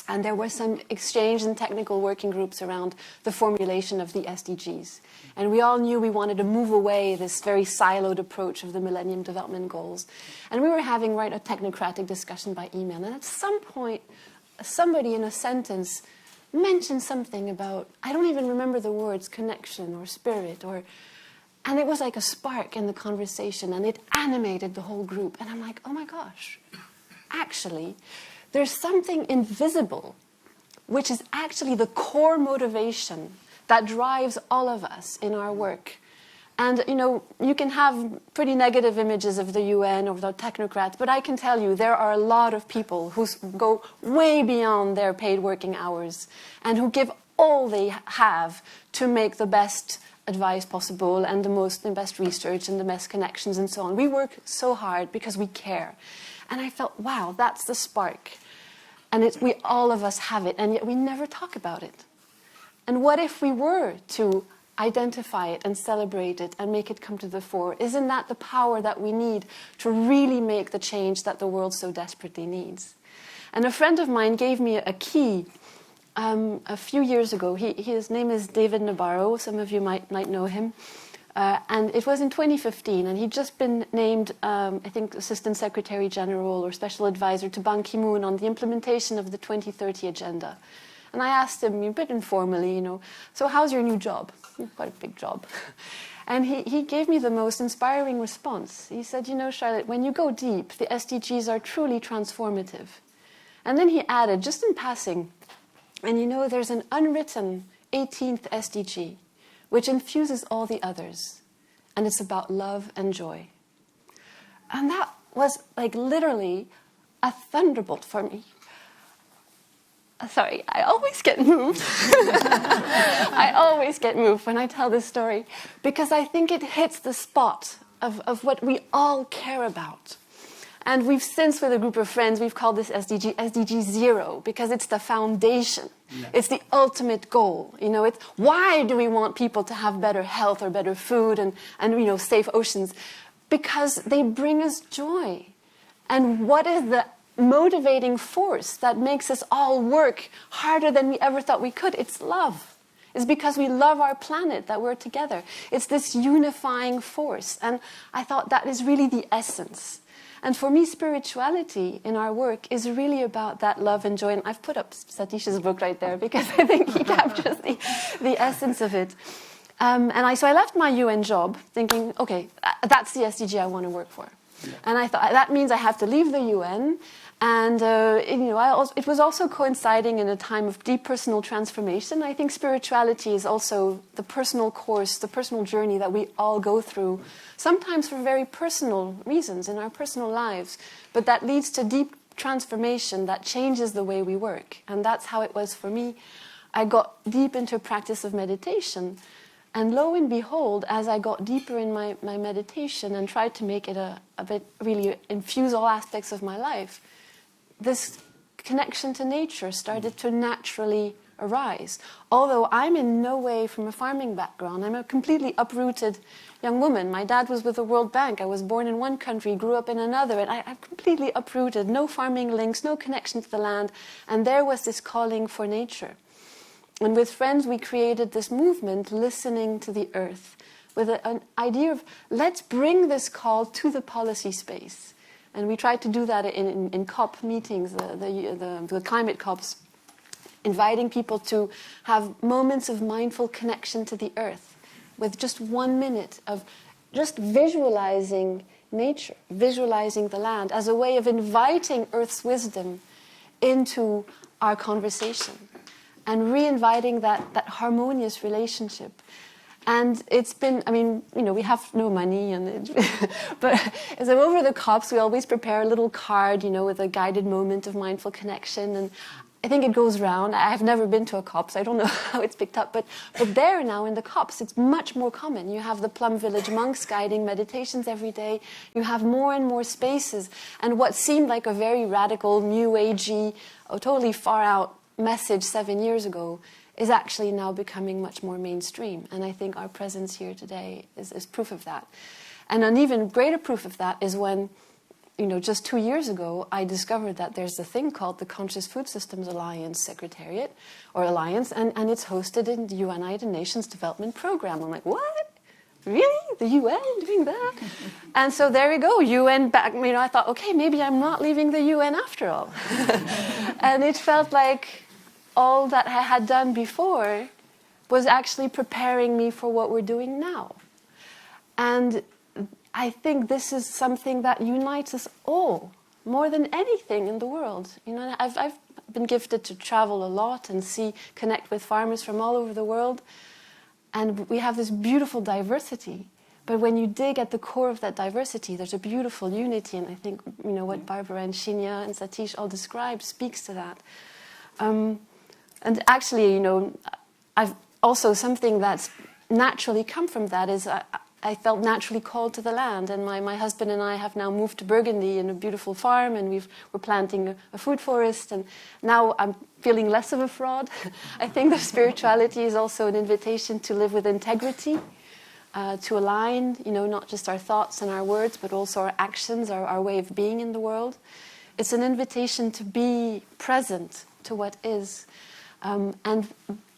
And there were some exchange and technical working groups around the formulation of the SDGs. And we all knew we wanted to move away this very siloed approach of the Millennium Development Goals. And we were having a technocratic discussion by email. And at some point, somebody in a sentence mentioned something about, I don't even remember the words, connection or spirit, and it was like a spark in the conversation, and it animated the whole group. And I'm like, oh my gosh, actually, there's something invisible, which is actually the core motivation that drives all of us in our work. And, you can have pretty negative images of the UN or the technocrats, but I can tell you there are a lot of people who go way beyond their paid working hours and who give all they have to make the best advice possible and the best research and the best connections and so on. We work so hard because we care. And I felt, wow, that's the spark. And all of us have it, and yet we never talk about it. And what if we were to identify it and celebrate it and make it come to the fore? Isn't that the power that we need to really make the change that the world so desperately needs? And a friend of mine gave me a key a few years ago. His name is David Nabarro. Some of you might know him. And it was in 2015, and he'd just been named, I think, Assistant Secretary General or Special Advisor to Ban Ki-moon on the implementation of the 2030 Agenda. And I asked him, a bit informally, so how's your new job? Quite a big job. And he gave me the most inspiring response. He said, Charlotte, when you go deep, the SDGs are truly transformative. And then he added, just in passing, and there's an unwritten 18th SDG, which infuses all the others. And it's about love and joy. And that was literally a thunderbolt for me. Sorry, I always get moved. I always get moved when I tell this story because I think it hits the spot of what we all care about. And with a group of friends, we've called this SDG 0 because it's the foundation. Yeah. It's the ultimate goal. It's why do we want people to have better health or better food and safe oceans? Because they bring us joy. And what is the motivating force that makes us all work harder than we ever thought we could? It's love. It's because we love our planet that we're together. It's this unifying force. And I thought that is really the essence. And for me, spirituality in our work is really about that love and joy. And I've put up Satish's book right there because I think he captures the essence of it. So I left my UN job thinking, okay, that's the SDG I want to work for. Yeah. And I thought that means I have to leave the UN. And, it was also coinciding in a time of deep personal transformation. I think spirituality is also the personal course, the personal journey that we all go through, sometimes for very personal reasons in our personal lives, but that leads to deep transformation that changes the way we work. And that's how it was for me. I got deep into practice of meditation. And lo and behold, as I got deeper in my meditation and tried to make it a bit, really infuse all aspects of my life, this connection to nature started to naturally arise. Although I'm in no way from a farming background, I'm a completely uprooted young woman. My dad was with the World Bank. I was born in one country, grew up in another, and I'm completely uprooted, no farming links, no connection to the land. And there was this calling for nature. And with friends, we created this movement, listening to the earth, with an idea of let's bring this call to the policy space. And we tried to do that in COP meetings, the climate COPs, inviting people to have moments of mindful connection to the earth with just 1 minute of just visualizing nature, visualizing the land as a way of inviting Earth's wisdom into our conversation and re-inviting that harmonious relationship. And it's been, we have no money, but so over the COPs, we always prepare a little card, with a guided moment of mindful connection. And I think it goes round. I've never been to a COP, so I don't know how it's picked up. But there now in the COPs, it's much more common. You have the Plum Village monks guiding meditations every day. You have more and more spaces. And what seemed like a very radical, new agey, totally far out message 7 years ago is actually now becoming much more mainstream. And I think our presence here today is proof of that. And an even greater proof of that is when, just 2 years ago, I discovered that there's a thing called the Conscious Food Systems Alliance Secretariat, or Alliance, and it's hosted in the United Nations Development Program. I'm like, what? Really? The UN doing that? And so there we go, UN back. I thought, okay, maybe I'm not leaving the UN after all. And it felt like all that I had done before was actually preparing me for what we're doing now. And I think this is something that unites us all more than anything in the world. I've been gifted to travel a lot and connect with farmers from all over the world. And we have this beautiful diversity. But when you dig at the core of that diversity, there's a beautiful unity. And I think, what Barbara and Shinya and Satish all described speaks to that. And actually, I've also something that's naturally come from that is I felt naturally called to the land. And my husband and I have now moved to Burgundy in a beautiful farm, and we're planting a food forest. And now I'm feeling less of a fraud. I think that spirituality is also an invitation to live with integrity, to align, not just our thoughts and our words, but also our actions, our way of being in the world. It's an invitation to be present to what is. And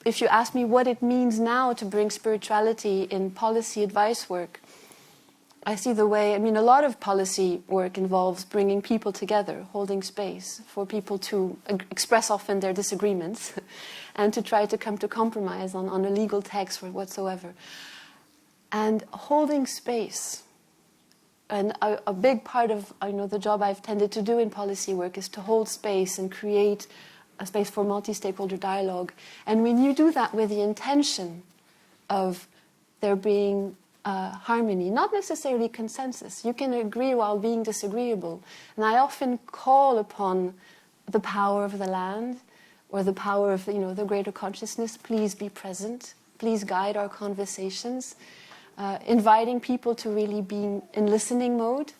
if you ask me what it means now to bring spirituality in policy advice work, I see the way, a lot of policy work involves bringing people together, holding space for people to express often their disagreements and to try to come to compromise on a legal text or whatsoever. And holding space, and a big part of the job I've tended to do in policy work is to hold space and create a space for multi-stakeholder dialogue. And when you do that with the intention of there being harmony, not necessarily consensus, you can agree while being disagreeable. And I often call upon the power of the land or the power of the greater consciousness. Please be present. Please guide our conversations. Inviting people to really be in listening mode.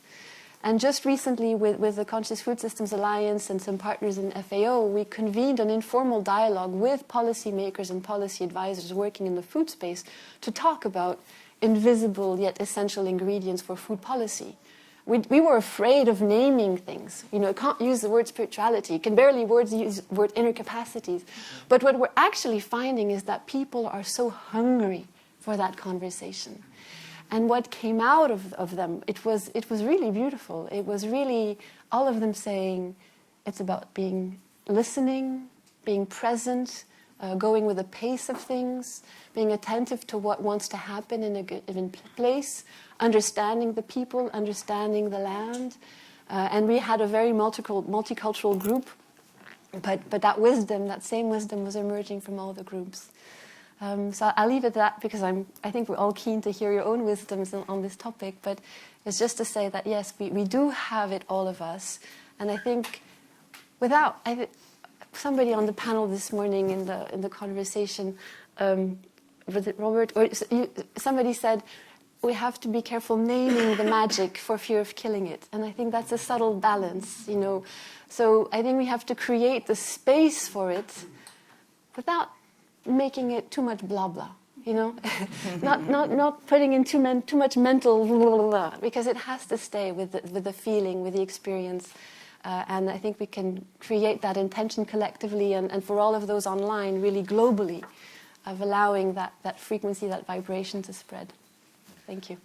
And just recently, with the Conscious Food Systems Alliance and some partners in FAO, we convened an informal dialogue with policymakers and policy advisors working in the food space to talk about invisible yet essential ingredients for food policy. We were afraid of naming things. You can't use the word spirituality. You can barely use the word inner capacities. But what we're actually finding is that people are so hungry for that conversation. And what came out of them, it was really beautiful. It was really all of them saying it's about being listening, being present, going with the pace of things, being attentive to what wants to happen in a given place, understanding the people, understanding the land. And we had a very multicultural group, but that wisdom, that same wisdom was emerging from all the groups. So I'll leave it at that because I think we're all keen to hear your own wisdoms on this topic. But it's just to say that yes, we do have it, all of us. And I think somebody on the panel this morning in the conversation, was it Robert? Or somebody said we have to be careful naming the magic for fear of killing it. And I think that's a subtle balance, So I think we have to create the space for it without making it too much blah blah, not putting in too much mental blah, blah, blah, because it has to stay with the feeling, with the experience, and I think we can create that intention collectively and for all of those online, really globally, of allowing that frequency, that vibration to spread. Thank you.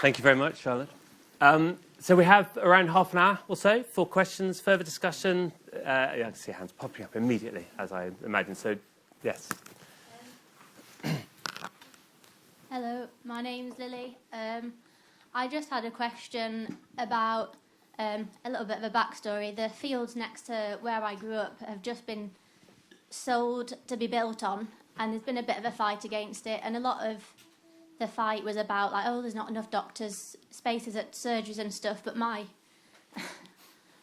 Thank you very much, Charlotte. So we have around half an hour or so for questions, further discussion. I can see hands popping up immediately, as I imagine. So, yes.
Hello, my name's Lily. I just had a question about a little bit of a backstory. The fields next to where I grew up have just been sold to be built on, and there's been a bit of a fight against it, and a lot of the fight was about there's not enough doctors, spaces at surgeries and stuff, but my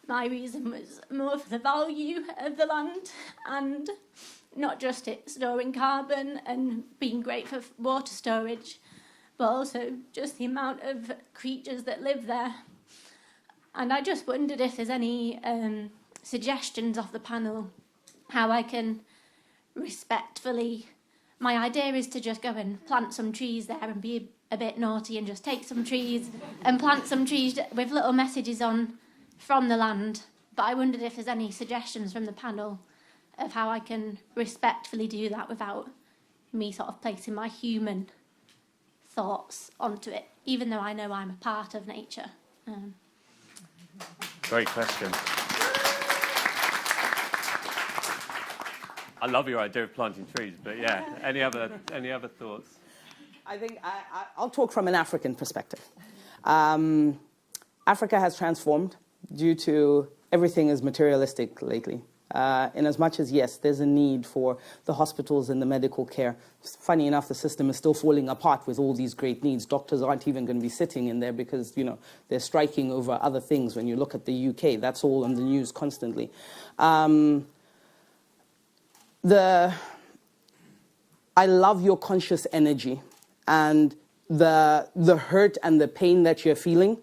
reason was more for the value of the land and not just it storing carbon and being great for water storage, but also just the amount of creatures that live there. And I just wondered if there's any suggestions off the panel how I can respectfully. My idea is to just go and plant some trees there and be a bit naughty and just take some trees and plant some trees with little messages on from the land. But I wondered if there's any suggestions from the panel of how I can respectfully do that without me sort of placing my human thoughts onto it, even though I know I'm a part of nature.
Great question. I love your idea of planting trees, but yeah, any other thoughts?
I think I'll talk from an African perspective. Africa has transformed due to everything is materialistic lately. In as much as, yes, there's a need for the hospitals and the medical care. Funny enough, the system is still falling apart with all these great needs. Doctors aren't even going to be sitting in there because, you know, they're striking over other things. When you look at the UK, that's all on the news constantly. I love your conscious energy and the hurt and the pain that you're feeling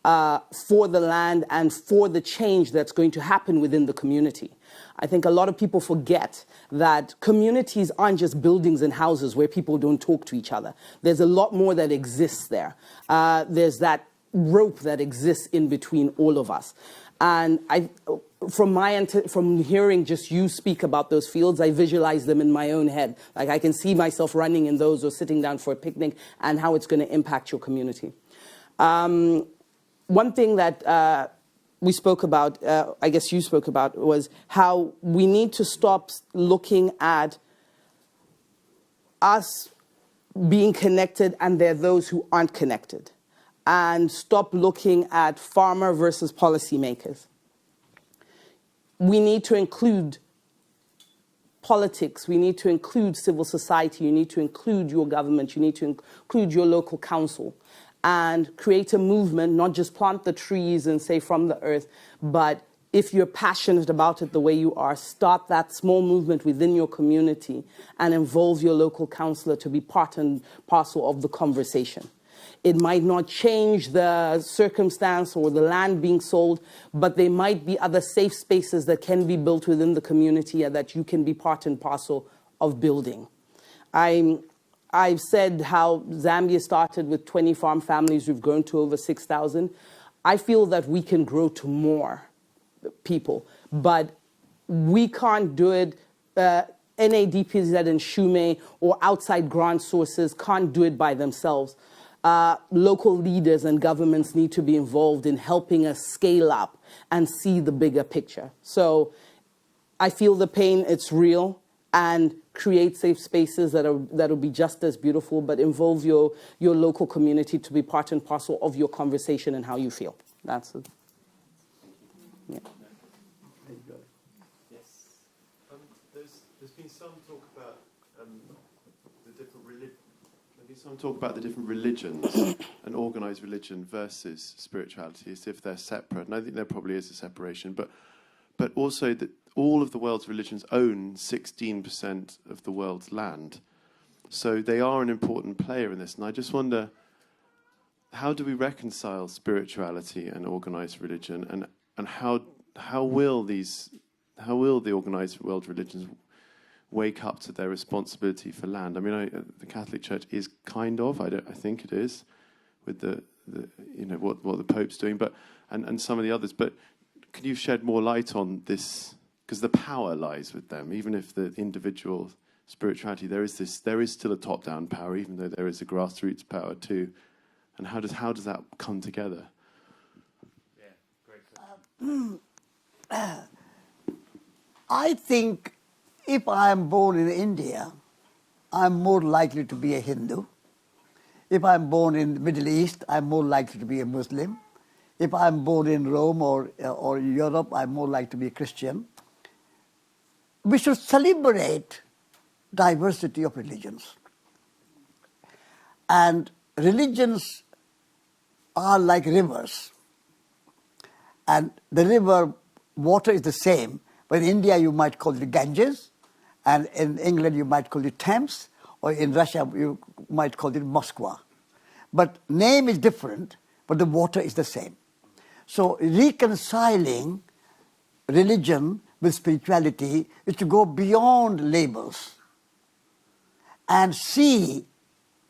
for the land and for the change that's going to happen within the community. I think a lot of people forget that communities aren't just buildings and houses where people don't talk to each other. There's a lot more that exists there. There's that rope that exists in between all of us. And from hearing just you speak about those fields, I visualize them in my own head. Like I can see myself running in those or sitting down for a picnic and how it's going to impact your community. One thing that we spoke about, I guess you spoke about, was how we need to stop looking at us being connected and there are those who aren't connected, and stop looking at farmer versus policymakers. We need to include politics, we need to include civil society, you need to include your government, you need to include your local council, and create a movement, not just plant the trees and say from the earth, but if you're passionate about it the way you are, start that small movement within your community and involve your local councillor to be part and parcel of the conversation. It might not change the circumstance or the land being sold, but there might be other safe spaces that can be built within the community and that you can be part and parcel of building. I've said how Zambia started with 20 farm families. We've grown to over 6,000. I feel that we can grow to more people, but we can't do it. NADPZ and Shume or outside grant sources can't do it by themselves. Local leaders and governments need to be involved in helping us scale up and see the bigger picture. So I feel the pain, it's real, and create safe spaces that'll be just as beautiful, but involve your local community to be part and parcel of your conversation and how you feel. That's it. Yeah.
Yes. There's been some talk about the different religions and organised religion versus spirituality, as if they're separate. And I think there probably is a separation, but also that all of the world's religions own 16% of the world's land. So they are an important player in this. And I just wonder, how do we reconcile spirituality and organised religion? And how will the organised world religions wake up to their responsibility for land? I mean, the Catholic Church is kind of, I think it is, with the what the Pope's doing, and some of the others. But can you shed more light on this? Because the power lies with them, even if the individual spirituality, there is still a top-down power, even though there is a grassroots power too. And how does that come together?
Yeah, great.
I think if I am born in India, I'm more likely to be a Hindu. If I'm born in the Middle East, I'm more likely to be a Muslim. If I'm born in Rome or Europe, I'm more likely to be a Christian. We should celebrate diversity of religions. And religions are like rivers. And the river water is the same. But in India, you might call it Ganges. And in England, you might call it Thames. Or in Russia, you might call it Moskva. But name is different, but the water is the same. So reconciling religion with spirituality is to go beyond labels and see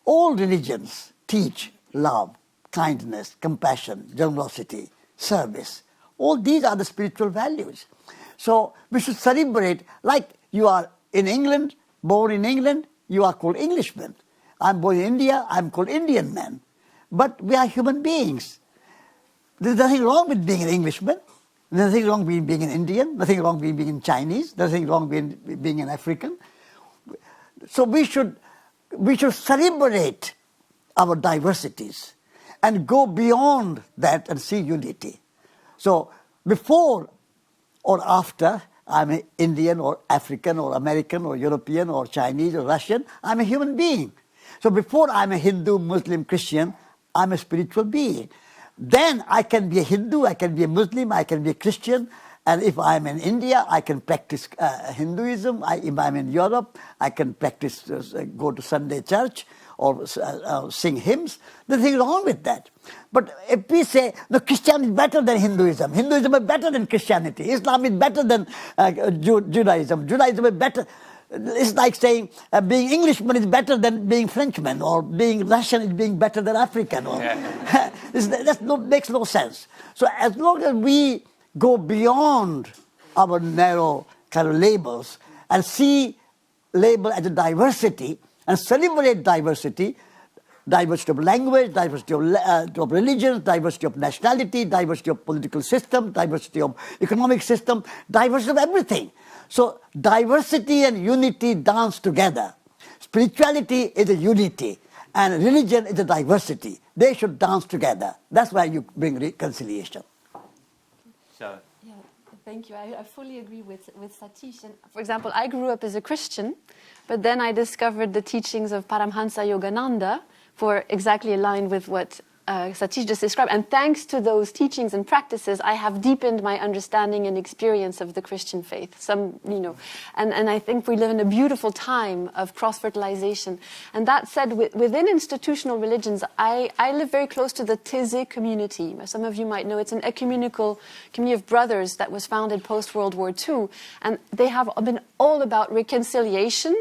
all religions teach love, kindness, compassion, generosity, service. All these are the spiritual values. So we should celebrate, like you are in England, born in England, you are called Englishmen. I'm born in India, I'm called Indian man. But we are human beings. There's nothing wrong with being an Englishman. There's nothing wrong with being an Indian. Nothing wrong with being Chinese. Nothing wrong with being an African. So we should celebrate our diversities and go beyond that and see unity. So before or after I'm an Indian or African or American or European or Chinese or Russian, I'm a human being. So before I'm a Hindu, Muslim, Christian, I'm a spiritual being. Then I can be a Hindu, I can be a Muslim, I can be a Christian, and if I'm in India, I can practice Hinduism. If I'm in Europe, I can practice, go to Sunday church or sing hymns. There's nothing wrong with that. But if we say, no, Christianity is better than Hinduism, Hinduism is better than Christianity, Islam is better than Judaism, Judaism is better. It's like saying being Englishman is better than being Frenchman, or being Russian is being better than African. Or that makes no sense. So as long as we go beyond our narrow kind of labels and see label as a diversity and celebrate diversity, diversity of language, diversity of religions, diversity of nationality, diversity of political system, diversity of economic system, diversity of everything. So diversity and unity dance together. Spirituality is a unity and religion is a diversity. They should dance together. That's why you bring reconciliation.
So.
Yeah, thank you. I fully agree with Satish. And for example, I grew up as a Christian, but then I discovered the teachings of Paramhansa Yogananda for exactly aligned with what Satish just described. And thanks to those teachings and practices, I have deepened my understanding and experience of the Christian faith. And I think we live in a beautiful time of cross-fertilization. And that said, within institutional religions, I live very close to the Taizé community. Some of you might know it's an ecumenical community of brothers that was founded post-World War II. And they have been all about reconciliation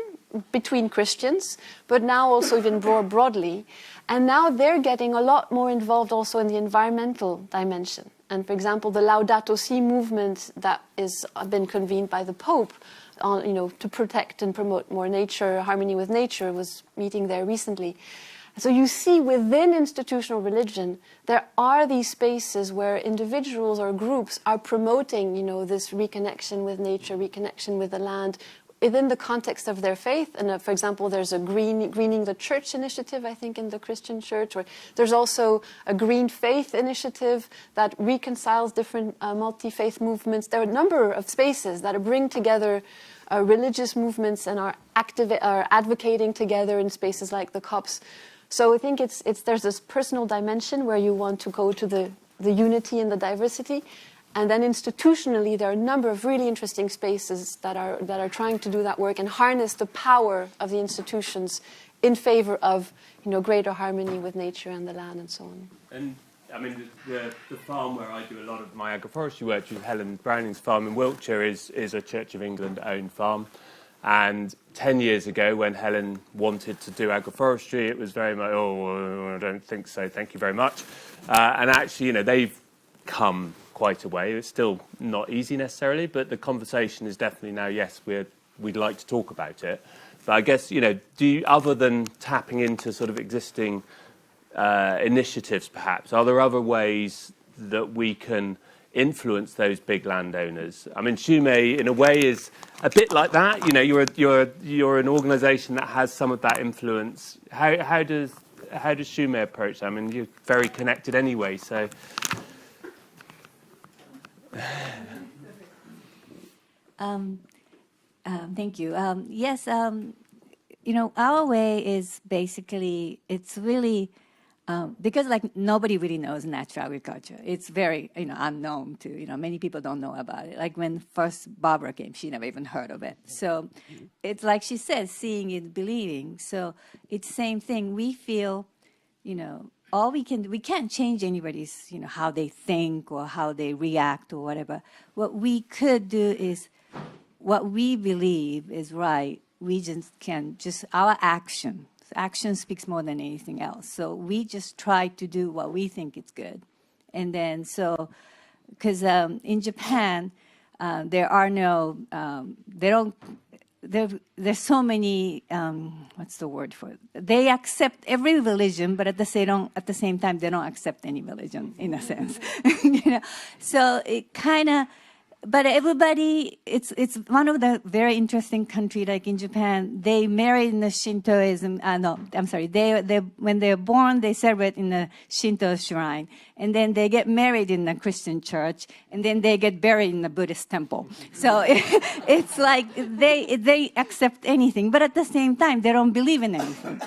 between Christians, but now also even more broadly. And now they're getting a lot more involved also in the environmental dimension. And for example, the Laudato Si movement that is been convened by the Pope to protect and promote more nature, harmony with nature, was meeting there recently. So you see within institutional religion, there are these spaces where individuals or groups are promoting, this reconnection with nature, reconnection with the land, within the context of their faith. And for example, there's a Greening the Church initiative, I think, in the Christian church. Or there's also a Green Faith initiative that reconciles different multi-faith movements. There are a number of spaces that bring together religious movements and are advocating together in spaces like the COPs. So I think there's this personal dimension where you want to go to the unity and the diversity. And then institutionally, there are a number of really interesting spaces that are trying to do that work and harness the power of the institutions in favor of, greater harmony with nature and the land and so on.
And I mean, the farm where I do a lot of my agroforestry work, which is Helen Browning's farm in Wiltshire, is a Church of England-owned farm. And 10 years ago, when Helen wanted to do agroforestry, it was very much, I don't think so, thank you very much. And actually, they've come quite a way. It's still not easy necessarily, but the conversation is definitely now, yes, we'd like to talk about it. But I guess, do you, other than tapping into sort of existing initiatives perhaps, are there other ways that we can influence those big landowners? I mean, Shumei in a way is a bit like that. You're an organisation that has some of that influence. How does Shumei approach that? I mean, you're very connected anyway, so.
Thank you. Yes, our way is basically, it's really, because nobody really knows natural agriculture. It's very, unknown to, many people don't know about it. Like when first Barbara came, she never even heard of it. So it's like she says, seeing is believing. So it's same thing. We feel, we can't change anybody's, how they think or how they react or whatever. What we could do is what we believe is right. We our action speaks more than anything else. So we just try to do what we think is good. And then because in Japan, there are no, there's so many, what's the word for it? They accept every religion, but at the same time, they don't accept any religion, in a sense. So it kind of, but everybody, it's one of the very interesting country, like in Japan, they marry in the Shintoism, when they're born, they celebrate in the Shinto shrine, and then they get married in the Christian church, and then they get buried in the Buddhist temple. So it's like they accept anything, but at the same time, they don't believe in anything.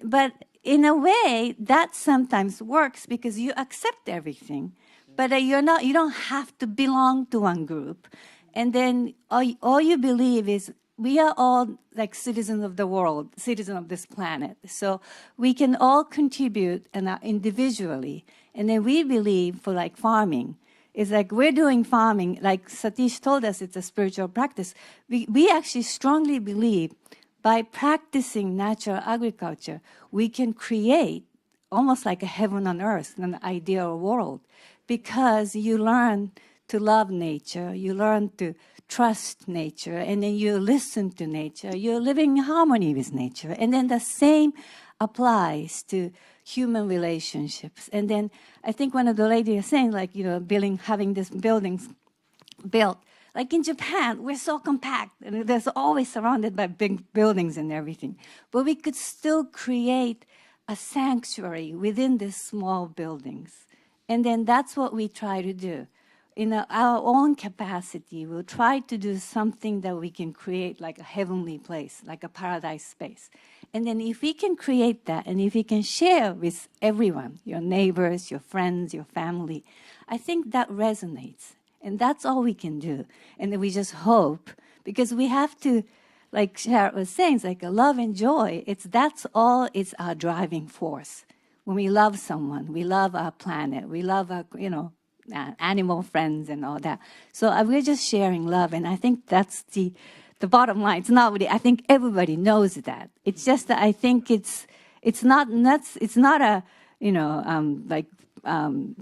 But in a way, that sometimes works because you accept everything. But you don't have to belong to one group. And then all you believe is we are all like citizens of the world, citizens of this planet. So we can all contribute individually. And then we believe for like farming. It's like we're doing farming, like Satish told us, it's a spiritual practice. We actually strongly believe by practicing natural agriculture, we can create almost like a heaven on earth, an ideal world. Because you learn to love nature, you learn to trust nature, and then you listen to nature. You're living in harmony with nature. And then the same applies to human relationships. And then I think one of the ladies is saying, like, having these buildings built. Like in Japan, we're so compact, and there's always surrounded by big buildings and everything. But we could still create a sanctuary within these small buildings. And then that's what we try to do. In our own capacity, we'll try to do something that we can create like a heavenly place, like a paradise space. And then if we can create that, and if we can share with everyone, your neighbors, your friends, your family, I think that resonates. And that's all we can do. And then we just hope, because we have to, like Sharon was saying, it's like a love and joy. It's our driving force. When we love someone, we love our planet, we love our, animal friends and all that. So we're just sharing love, and I think that's the bottom line. It's not really, I think everybody knows that. It's just that I think it's not nuts. It's not a,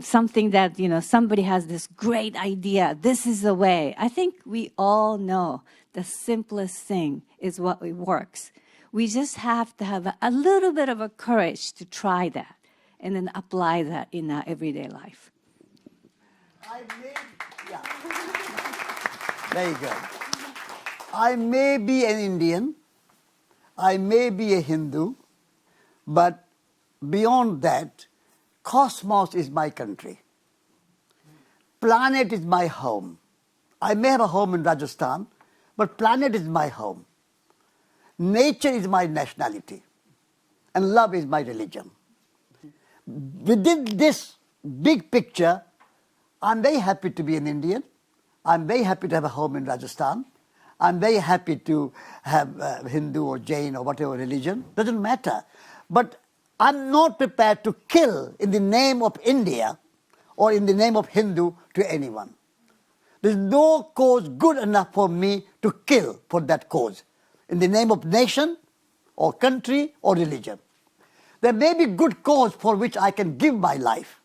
something that, somebody has this great idea. This is the way. I think we all know the simplest thing is what works. We just have to have a little bit of a courage to try that and then apply that in our everyday life.
There you go. I may be an Indian, I may be a Hindu, but beyond that, cosmos is my country. Planet is my home. I may have a home in Rajasthan, but planet is my home. Nature is my nationality, and love is my religion. Within this big picture, I'm very happy to be an Indian. I'm very happy to have a home in Rajasthan. I'm very happy to have Hindu or Jain or whatever religion. Doesn't matter. But I'm not prepared to kill in the name of India or in the name of Hindu to anyone. There's no cause good enough for me to kill for that cause in the name of nation or country or religion. There may be good cause for which I can give my life,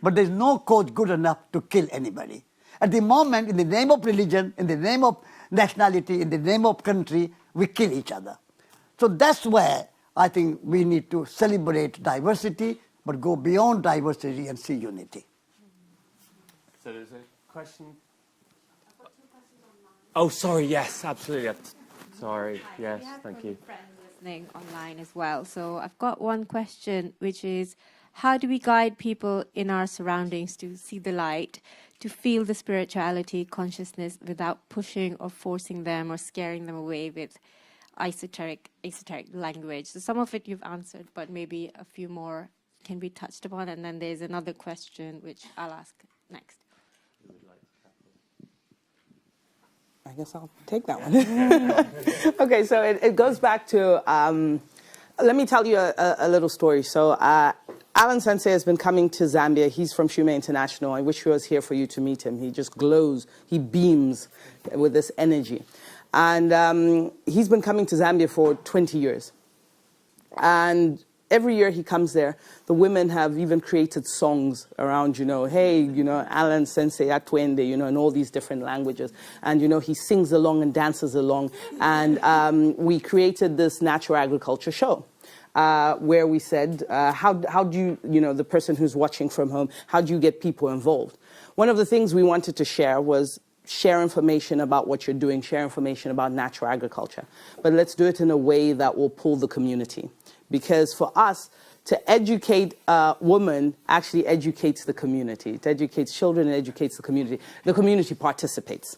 but there's no cause good enough to kill anybody. At the moment, in the name of religion, in the name of nationality, in the name of country, we kill each other. So that's where I think we need to celebrate diversity, but go beyond diversity and see unity.
So there's a question. Oh, sorry, yes, absolutely. Sorry, yes, thank you.
Friends listening online as well. So I've got one question, which is, how do we guide people in our surroundings to see the light, to feel the spirituality, consciousness, without pushing or forcing them or scaring them away with esoteric language? So some of it you've answered, but maybe a few more can be touched upon. And then there's another question which I'll ask next.
I guess I'll take that one. Okay, so it goes back to, let me tell you a little story. So Alan Sensei has been coming to Zambia. He's from Shume International. I wish he was here for you to meet him. He just glows. He beams with this energy. And he's been coming to Zambia for 20 years. And every year he comes there, the women have even created songs around, hey, Alan Sensei Atwende, in all these different languages. And, he sings along and dances along. And we created this natural agriculture show. Where we said, how do you, the person who's watching from home, how do you get people involved? One of the things we wanted to share was share information about what you're doing, share information about natural agriculture. But let's do it in a way that will pull the community. Because for us, to educate a woman actually educates the community. It educates children and educates the community. The community participates.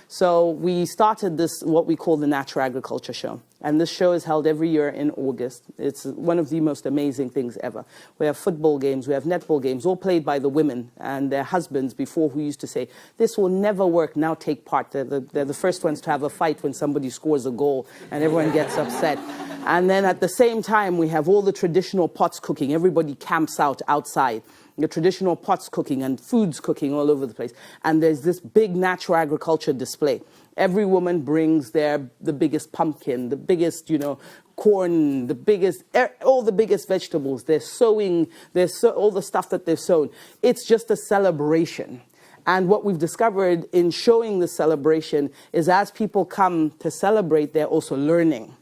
So we started this, what we call the Natural Agriculture Show. And this show is held every year in August. It's one of the most amazing things ever. We have football games, we have netball games, all played by the women and their husbands before, who used to say, this will never work, now take part. They're the first ones to have a fight when somebody scores a goal and everyone gets upset. And then at the same time, we have all the traditional pots cooking. Everybody camps out outside. The traditional pots cooking and foods cooking all over the place. And there's this big natural agriculture display. Every woman brings the biggest pumpkin, the biggest, corn, all the biggest vegetables. They're sowing, all the stuff that they've sown. It's just a celebration. And what we've discovered in showing the celebration is as people come to celebrate, they're also learning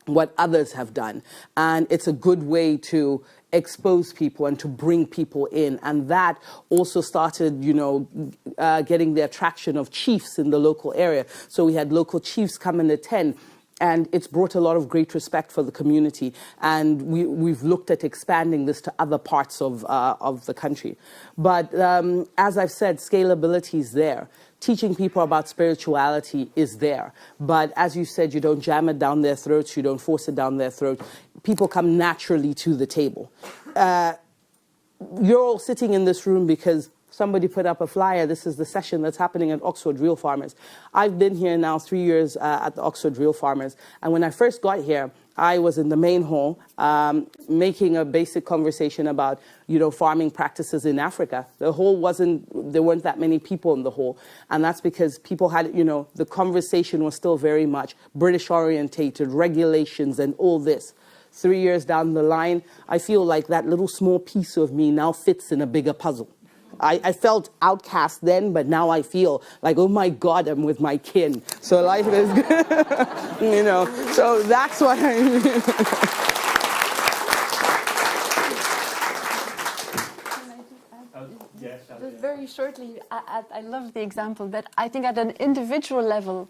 what others have done. And it's a good way to expose people and to bring people in. And that also started, getting the attraction of chiefs in the local area. So we had local chiefs come and attend. And it's brought a lot of great respect for the community. And we've looked at expanding this to other parts of the country. But as I've said, scalability is there. Teaching people about spirituality is there. But as you said, you don't jam it down their throats. You don't force it down their throat. People come naturally to the table. You're all sitting in this room because somebody put up a flyer. This is the session that's happening at Oxford Real Farmers. I've been here now 3 years at the Oxford Real Farmers. And when I first got here, I was in the main hall making a basic conversation about, farming practices in Africa. The hall there weren't that many people in the hall. And that's because people had, the conversation was still very much British orientated, regulations and all this. 3 years down the line, I feel like that little small piece of me now fits in a bigger puzzle. I felt outcast then, but now I feel like, oh my God, I'm with my kin. So life is good, so that's what I mean.
Just very shortly, I love the example, but I think at an individual level,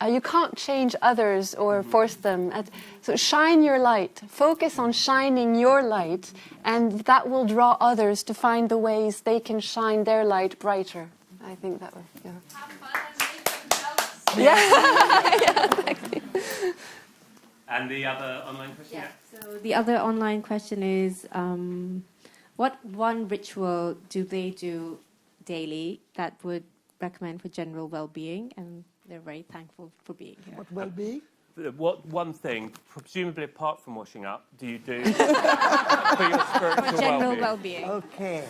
you can't change others or force them. So shine your light. Focus on shining your light, and that will draw others to find the ways they can shine their light brighter. I think that would,
Have fun and make them jealous.
Yeah, exactly.
And the other online question?
Yeah. So the other online question is, what one ritual do they do daily that would recommend for general well-being? And they're very thankful for being here.
What well-being?
What one thing, presumably apart from washing up, do you do for your spiritual
For general
well-being?
well-being.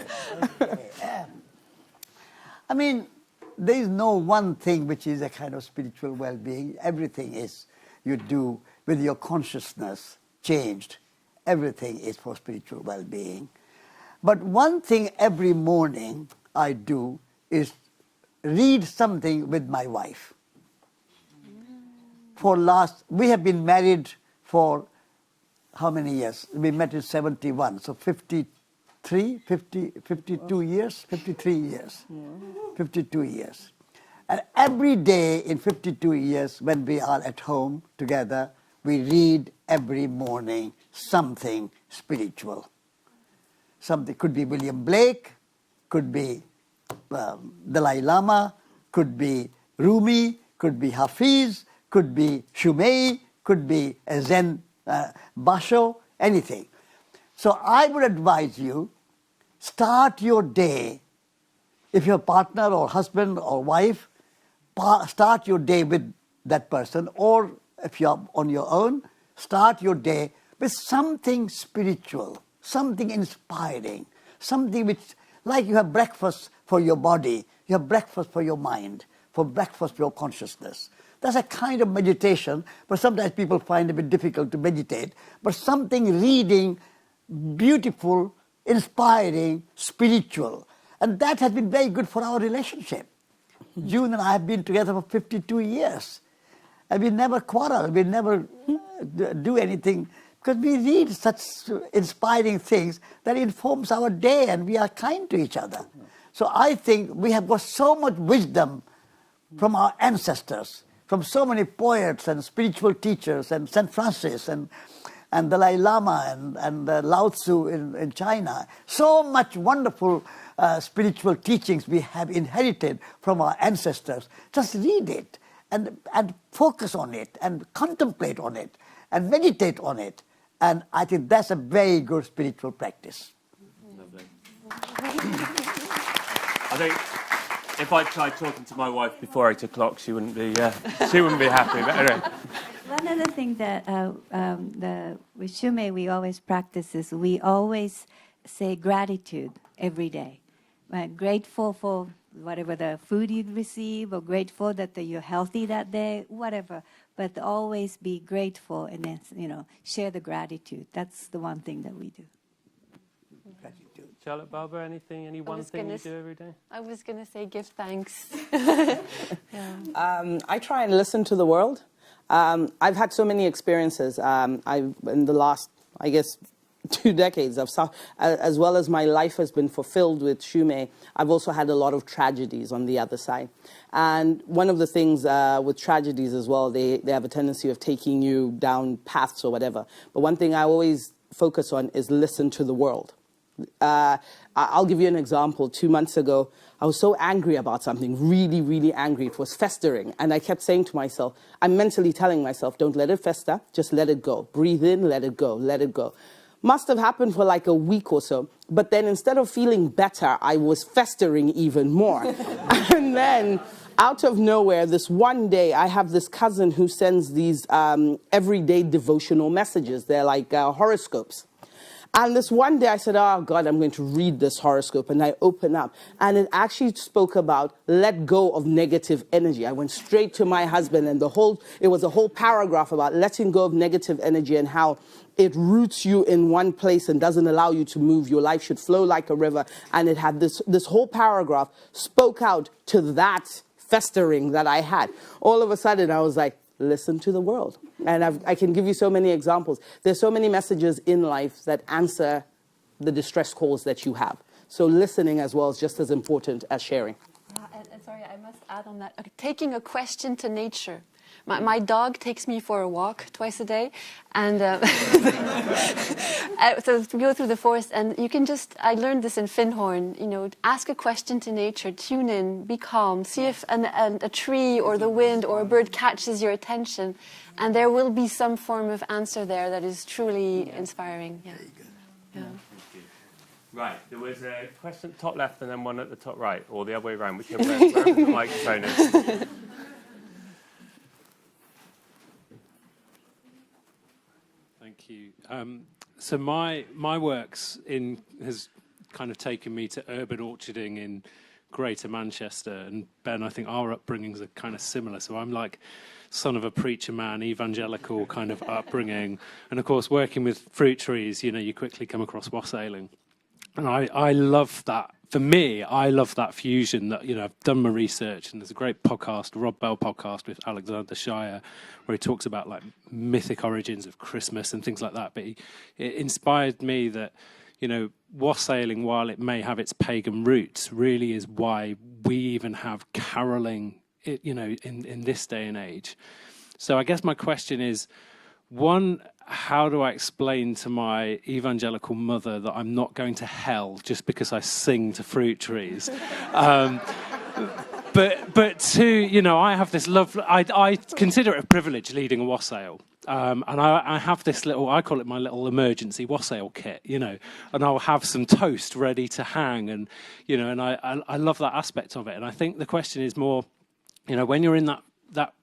Okay. I mean, there is no one thing which is a kind of spiritual well-being. Everything is you do with your consciousness changed. Everything is for spiritual well-being. But one thing every morning I do is read something with my wife. We have been married for how many years? We met in 71, so 52 years, 53 years, 52 years. And every day in 52 years when we are at home together, we read every morning something spiritual. Something could be William Blake, could be Dalai Lama, could be Rumi, could be Hafiz, could be Shumei, could be Zen Basho, anything. So I would advise you, start your day, if your partner or husband or wife, start your day with that person, or if you're on your own, start your day with something spiritual, something inspiring, something which, like you have breakfast for your body, you have breakfast for your mind, for breakfast for your consciousness. That's a kind of meditation, but sometimes people find it a bit difficult to meditate. But something reading, beautiful, inspiring, spiritual. And that has been very good for our relationship. June and I have been together for 52 years. And we never quarrel, we never do anything, because we read such inspiring things that informs our day and we are kind to each other. So I think we have got so much wisdom from our ancestors, from so many poets and spiritual teachers, and St. Francis and Dalai Lama and Lao Tzu in China. So much wonderful spiritual teachings we have inherited from our ancestors. Just read it and focus on it and contemplate on it and meditate on it. And I think that's a very good spiritual practice.
Lovely. I think if I tried talking to my wife before 8 o'clock, she wouldn't be happy. But anyway.
One other thing that with Shumei we always practice is we always say gratitude every day. Grateful for whatever the food you receive, or grateful that you're healthy that day, whatever. But always be grateful and then, share the gratitude. That's the one thing that we do.
Gratitude.
Charlotte, Barbara, any one thing you do every day?
I was going to say give thanks.
I try and listen to the world. I've had so many experiences. In the last, 2 decades, as well as my life has been fulfilled with Shumei, I've also had a lot of tragedies on the other side. And one of the things with tragedies as well, they have a tendency of taking you down paths or whatever. But one thing I always focus on is listen to the world. I'll give you an example. 2 months ago, I was so angry about something, really, really angry. It was festering. And I kept saying to myself, I'm mentally telling myself, don't let it fester, just let it go. Breathe in, let it go, let it go. Must have happened for like a week or so. But then instead of feeling better, I was festering even more. And then out of nowhere, this one day, I have this cousin who sends these everyday devotional messages. They're like horoscopes. And this one day I said, oh God, I'm going to read this horoscope. And I open up and it actually spoke about let go of negative energy. I went straight to my husband and it was a whole paragraph about letting go of negative energy and how it roots you in one place and doesn't allow you to move. Your life should flow like a river. And it had this whole paragraph spoke out to that festering that I had. All of a sudden I was like, listen to the world. And I can give you so many examples. There's so many messages in life that answer the distress calls that you have. So listening as well is just as important as sharing.
And sorry, I must add on that. Okay, taking a question to nature. My dog takes me for a walk twice a day, and so we go through the forest, and you can I learned this in Findhorn, ask a question to nature, tune in, be calm, see if a tree or the wind or a bird catches your attention, and there will be some form of answer there that is truly inspiring. Yeah. Yeah.
Right, there was a question at the top left and then one at the top right, or the other way around, whichever wherever the microphone is.
Thank you. So my works has kind of taken me to urban orcharding in Greater Manchester, and Ben, I think our upbringings are kind of similar. So I'm like son of a preacher man, evangelical kind of upbringing, and of course working with fruit trees, you quickly come across wassailing, and I love that. For me, I love that fusion that, I've done my research, and there's a great podcast, Rob Bell podcast with Alexander Shire, where he talks about like mythic origins of Christmas and things like that. But it inspired me that, wassailing, while it may have its pagan roots, really is why we even have caroling, in this day and age. So I guess my question is, one, how do I explain to my evangelical mother that I'm not going to hell just because I sing to fruit trees? But two, I have this love. I consider it a privilege leading a wassail. And I have this I call it my little emergency wassail kit, and I'll have some toast ready to hang, and, and I love that aspect of it. And I think the question is more, when you're in that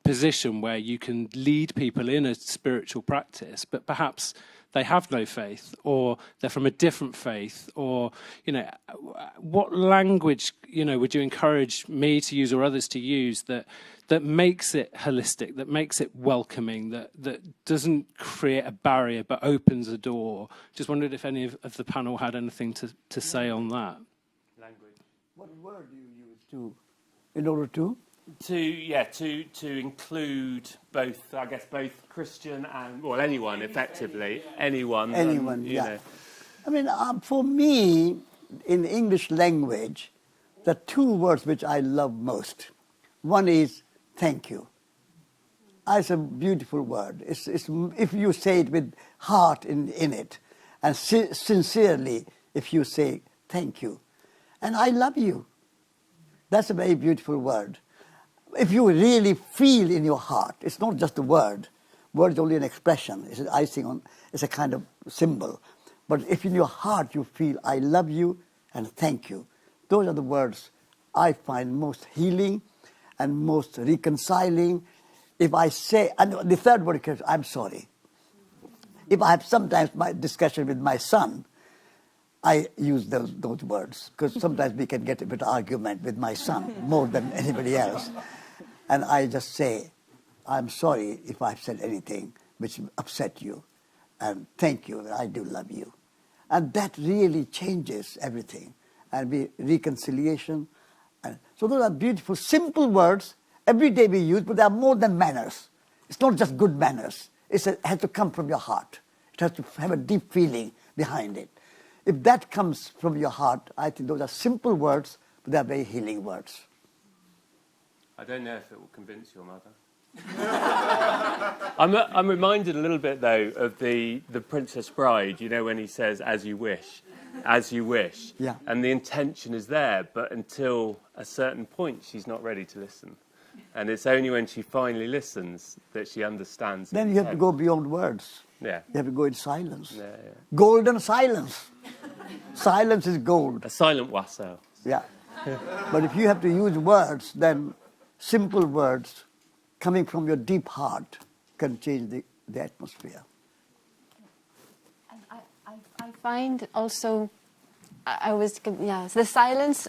position where you can lead people in a spiritual practice, but perhaps they have no faith, or they're from a different faith, or, what language, would you encourage me to use or others to use that makes it holistic, that makes it welcoming, that doesn't create a barrier but opens a door? Just wondered if any of the panel had anything to say on that.
Language.
What word do you use in order to?
To include both, I guess, both Christian and, well, anyone, effectively. Anyone.
Anyone, yeah. I mean, for me, in English language, the two words which I love most. One is thank you. It's a beautiful word. It's if you say it with heart in it, and sincerely, if you say thank you, and I love you. That's a very beautiful word. If you really feel in your heart, it's not just a word. Word is only an expression. It's an icing on. It's a kind of symbol. But if in your heart you feel I love you and thank you, those are the words I find most healing and most reconciling. If I say, and the third word is I'm sorry. If I have sometimes my discussion with my son, I use those words because sometimes we can get a bit of argument with my son more than anybody else. And I just say, I'm sorry if I've said anything which upset you. And thank you, I do love you. And that really changes everything. And reconciliation. And so those are beautiful, simple words. Every day we use, but they are more than manners. It's not just good manners. It has to come from your heart. It has to have a deep feeling behind it. If that comes from your heart, I think those are simple words, but they are very healing words.
I don't know if it will convince your mother. I'm reminded a little bit, though, of the Princess Bride, when he says, as you wish.
Yeah.
And the intention is there, but until a certain point, she's not ready to listen. And it's only when she finally listens that she understands.
Then you have to go beyond words.
Yeah.
You have to go in silence.
Yeah.
Golden silence. Silence is gold.
A silent wassail.
Yeah. But if you have to use words, then simple words coming from your deep heart can change the atmosphere.
I find also, the silence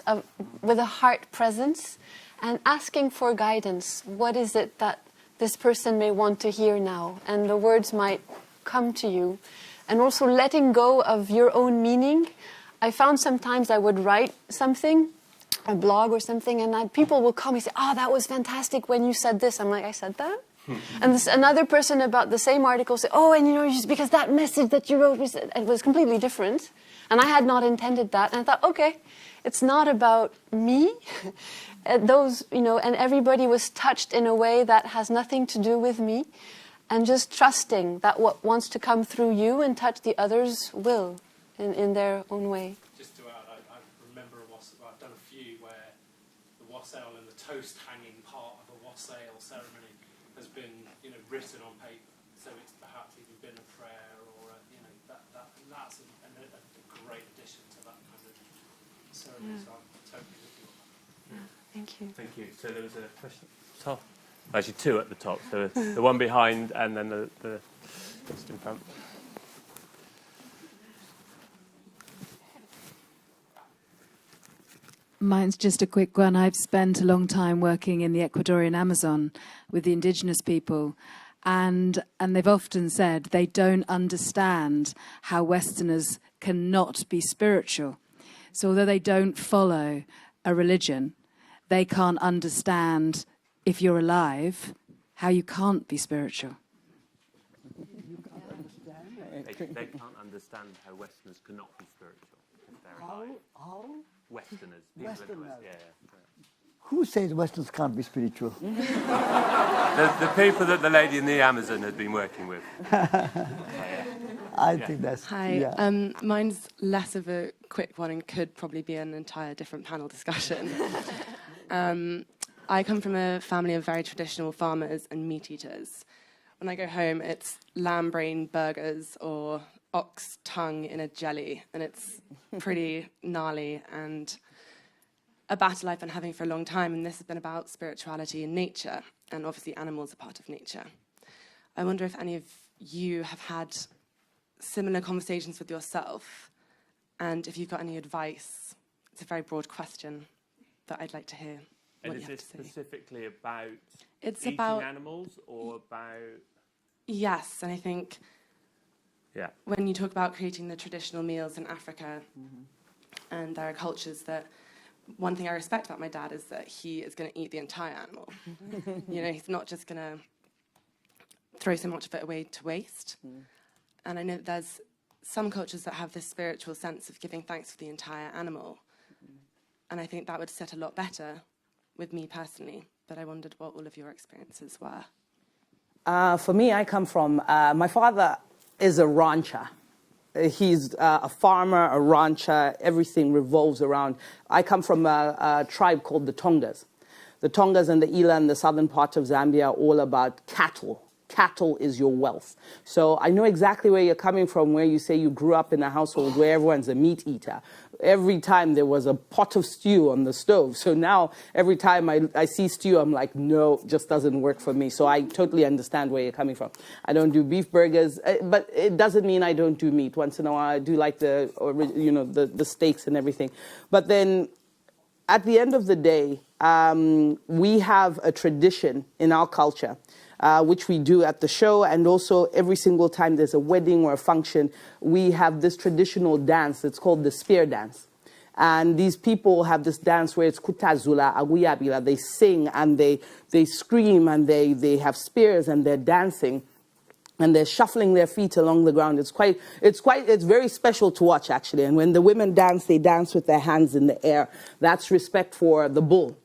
with a heart presence and asking for guidance. What is it that this person may want to hear now? And the words might come to you. And also letting go of your own meaning. I found sometimes I would write something, a blog or something, and people will call me and say, that was fantastic when you said this. I'm like, I said that? And another person about the same article said, just because that message that you wrote was completely different. And I had not intended that. And I thought, okay, it's not about me. And everybody was touched in a way that has nothing to do with me. And just trusting that what wants to come through you and touch the others will in their own way.
Just to add, I remember I've done a few where the wassail and the toast hanging part of a wassail ceremony has been, written on paper. So it's perhaps even been a prayer or, that's a great addition to that kind of ceremony. So I'm totally with you on that.
Thank you.
Thank you. So there was a question at the top. Actually, two at the top. So the one behind and then the just in front.
Mine's just a quick one. I've spent a long time working in the Ecuadorian Amazon with the indigenous people, and they've often said they don't understand how Westerners cannot be spiritual. So although they don't follow a religion, they can't understand, if you're alive, how you can't be spiritual.
They can't understand how Westerners cannot be spiritual if they're alive.
How?
Westerners.
Westerners.
Yeah.
Who says Westerners can't be spiritual?
The people that the lady in the Amazon had been working with.
I think that's...
Hi.
Yeah.
Mine's less of a quick one and could probably be an entire different panel discussion. I come from a family of very traditional farmers and meat eaters. When I go home, it's lamb brain burgers or ox tongue in a jelly, and it's pretty gnarly and a battle I've been having for a long time, and this has been about spirituality and nature, and obviously animals are part of nature. I wonder if any of you have had similar conversations with yourself, and if you've got any advice. It's a very broad question, but I'd like to hear what
And
you
is
have
this
to say.
specifically about
It's
eating
about
animals or about...
Yes, and I think
Yeah.
when you talk about creating the traditional meals in Africa, and there are cultures that, one thing I respect about my dad is that he is going to eat the entire animal. He's not just going to throw so much of it away to waste. And I know that there's some cultures that have this spiritual sense of giving thanks for the entire animal. And I think that would sit a lot better with me personally. But I wondered what all of your experiences were.
For me, I come from, my father is a rancher. He's a farmer, a rancher, everything revolves around. I come from a tribe called the Tongas. The Tongas and the Ila in the southern part of Zambia are all about cattle. Cattle is your wealth. So I know exactly where you're coming from, where you say you grew up in a household where everyone's a meat eater. Every time there was a pot of stew on the stove. So now every time I see stew, I'm like, no, just doesn't work for me. So I totally understand where you're coming from. I don't do beef burgers, but it doesn't mean I don't do meat. Once in a while, I do like the steaks and everything. But then at the end of the day, we have a tradition in our culture, which we do at the show, and also every single time there's a wedding or a function, we have this traditional dance. It's called the spear dance. And these people have this dance where it's kutazula, aguyabila. They sing and they scream and they have spears and they're dancing. And they're shuffling their feet along the ground. It's very special to watch, actually. And when the women dance, they dance with their hands in the air. That's respect for the bull.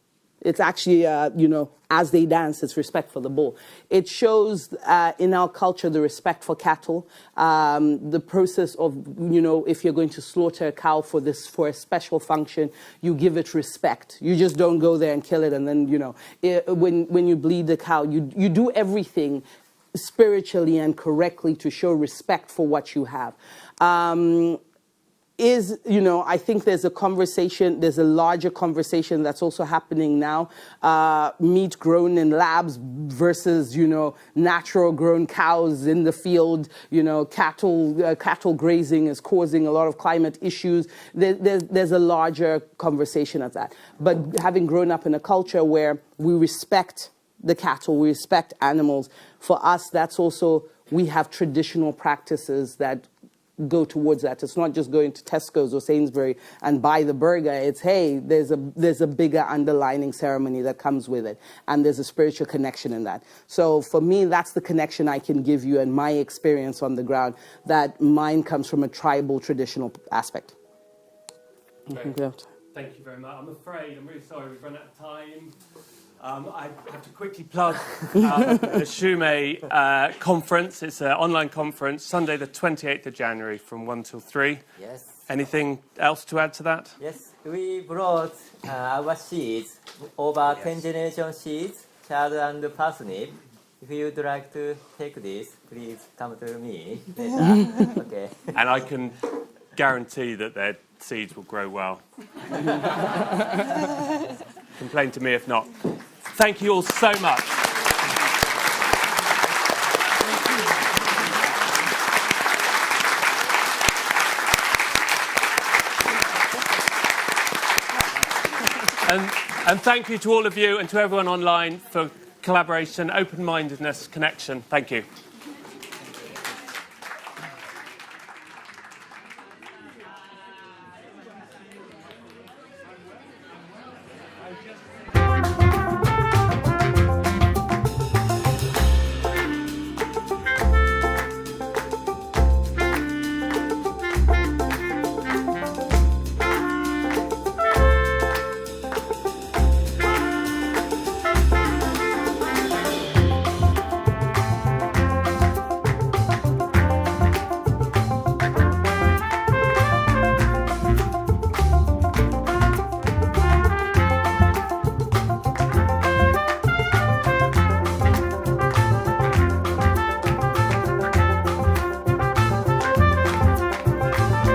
It's actually, as they dance, it's respect for the bull. It shows in our culture the respect for cattle, the process of, if you're going to slaughter a cow for a special function, you give it respect. You just don't go there and kill it. And then, when you bleed the cow, you do everything spiritually and correctly to show respect for what you have. I think there's a larger conversation that's also happening now. Meat grown in labs versus, natural grown cows in the field. Cattle grazing is causing a lot of climate issues. There's a larger conversation of that. But having grown up in a culture where we respect the cattle, we respect animals, for us, that's also, we have traditional practices that go towards that. It's not just going to Tesco's or Sainsbury and buy the burger. It's, hey, there's a bigger underlining ceremony that comes with it. And there's a spiritual connection in that. So for me, that's the connection I can give you and my experience on the ground, that mine comes from a tribal, traditional aspect.
Thank you very much. I'm really sorry we've run out of time. I have to quickly plug the Shume conference. It's an online conference, Sunday the 28th of January from 1 till 3.
Yes.
Anything else to add to that?
Yes, we brought our seeds, over 10 generation seeds, chard and parsnip. If you'd like to take this, please come to me later. Okay.
And I can guarantee that their seeds will grow well. Complain to me if not. Thank you all so much. And thank you to all of you and to everyone online for collaboration, open-mindedness, connection. Thank you.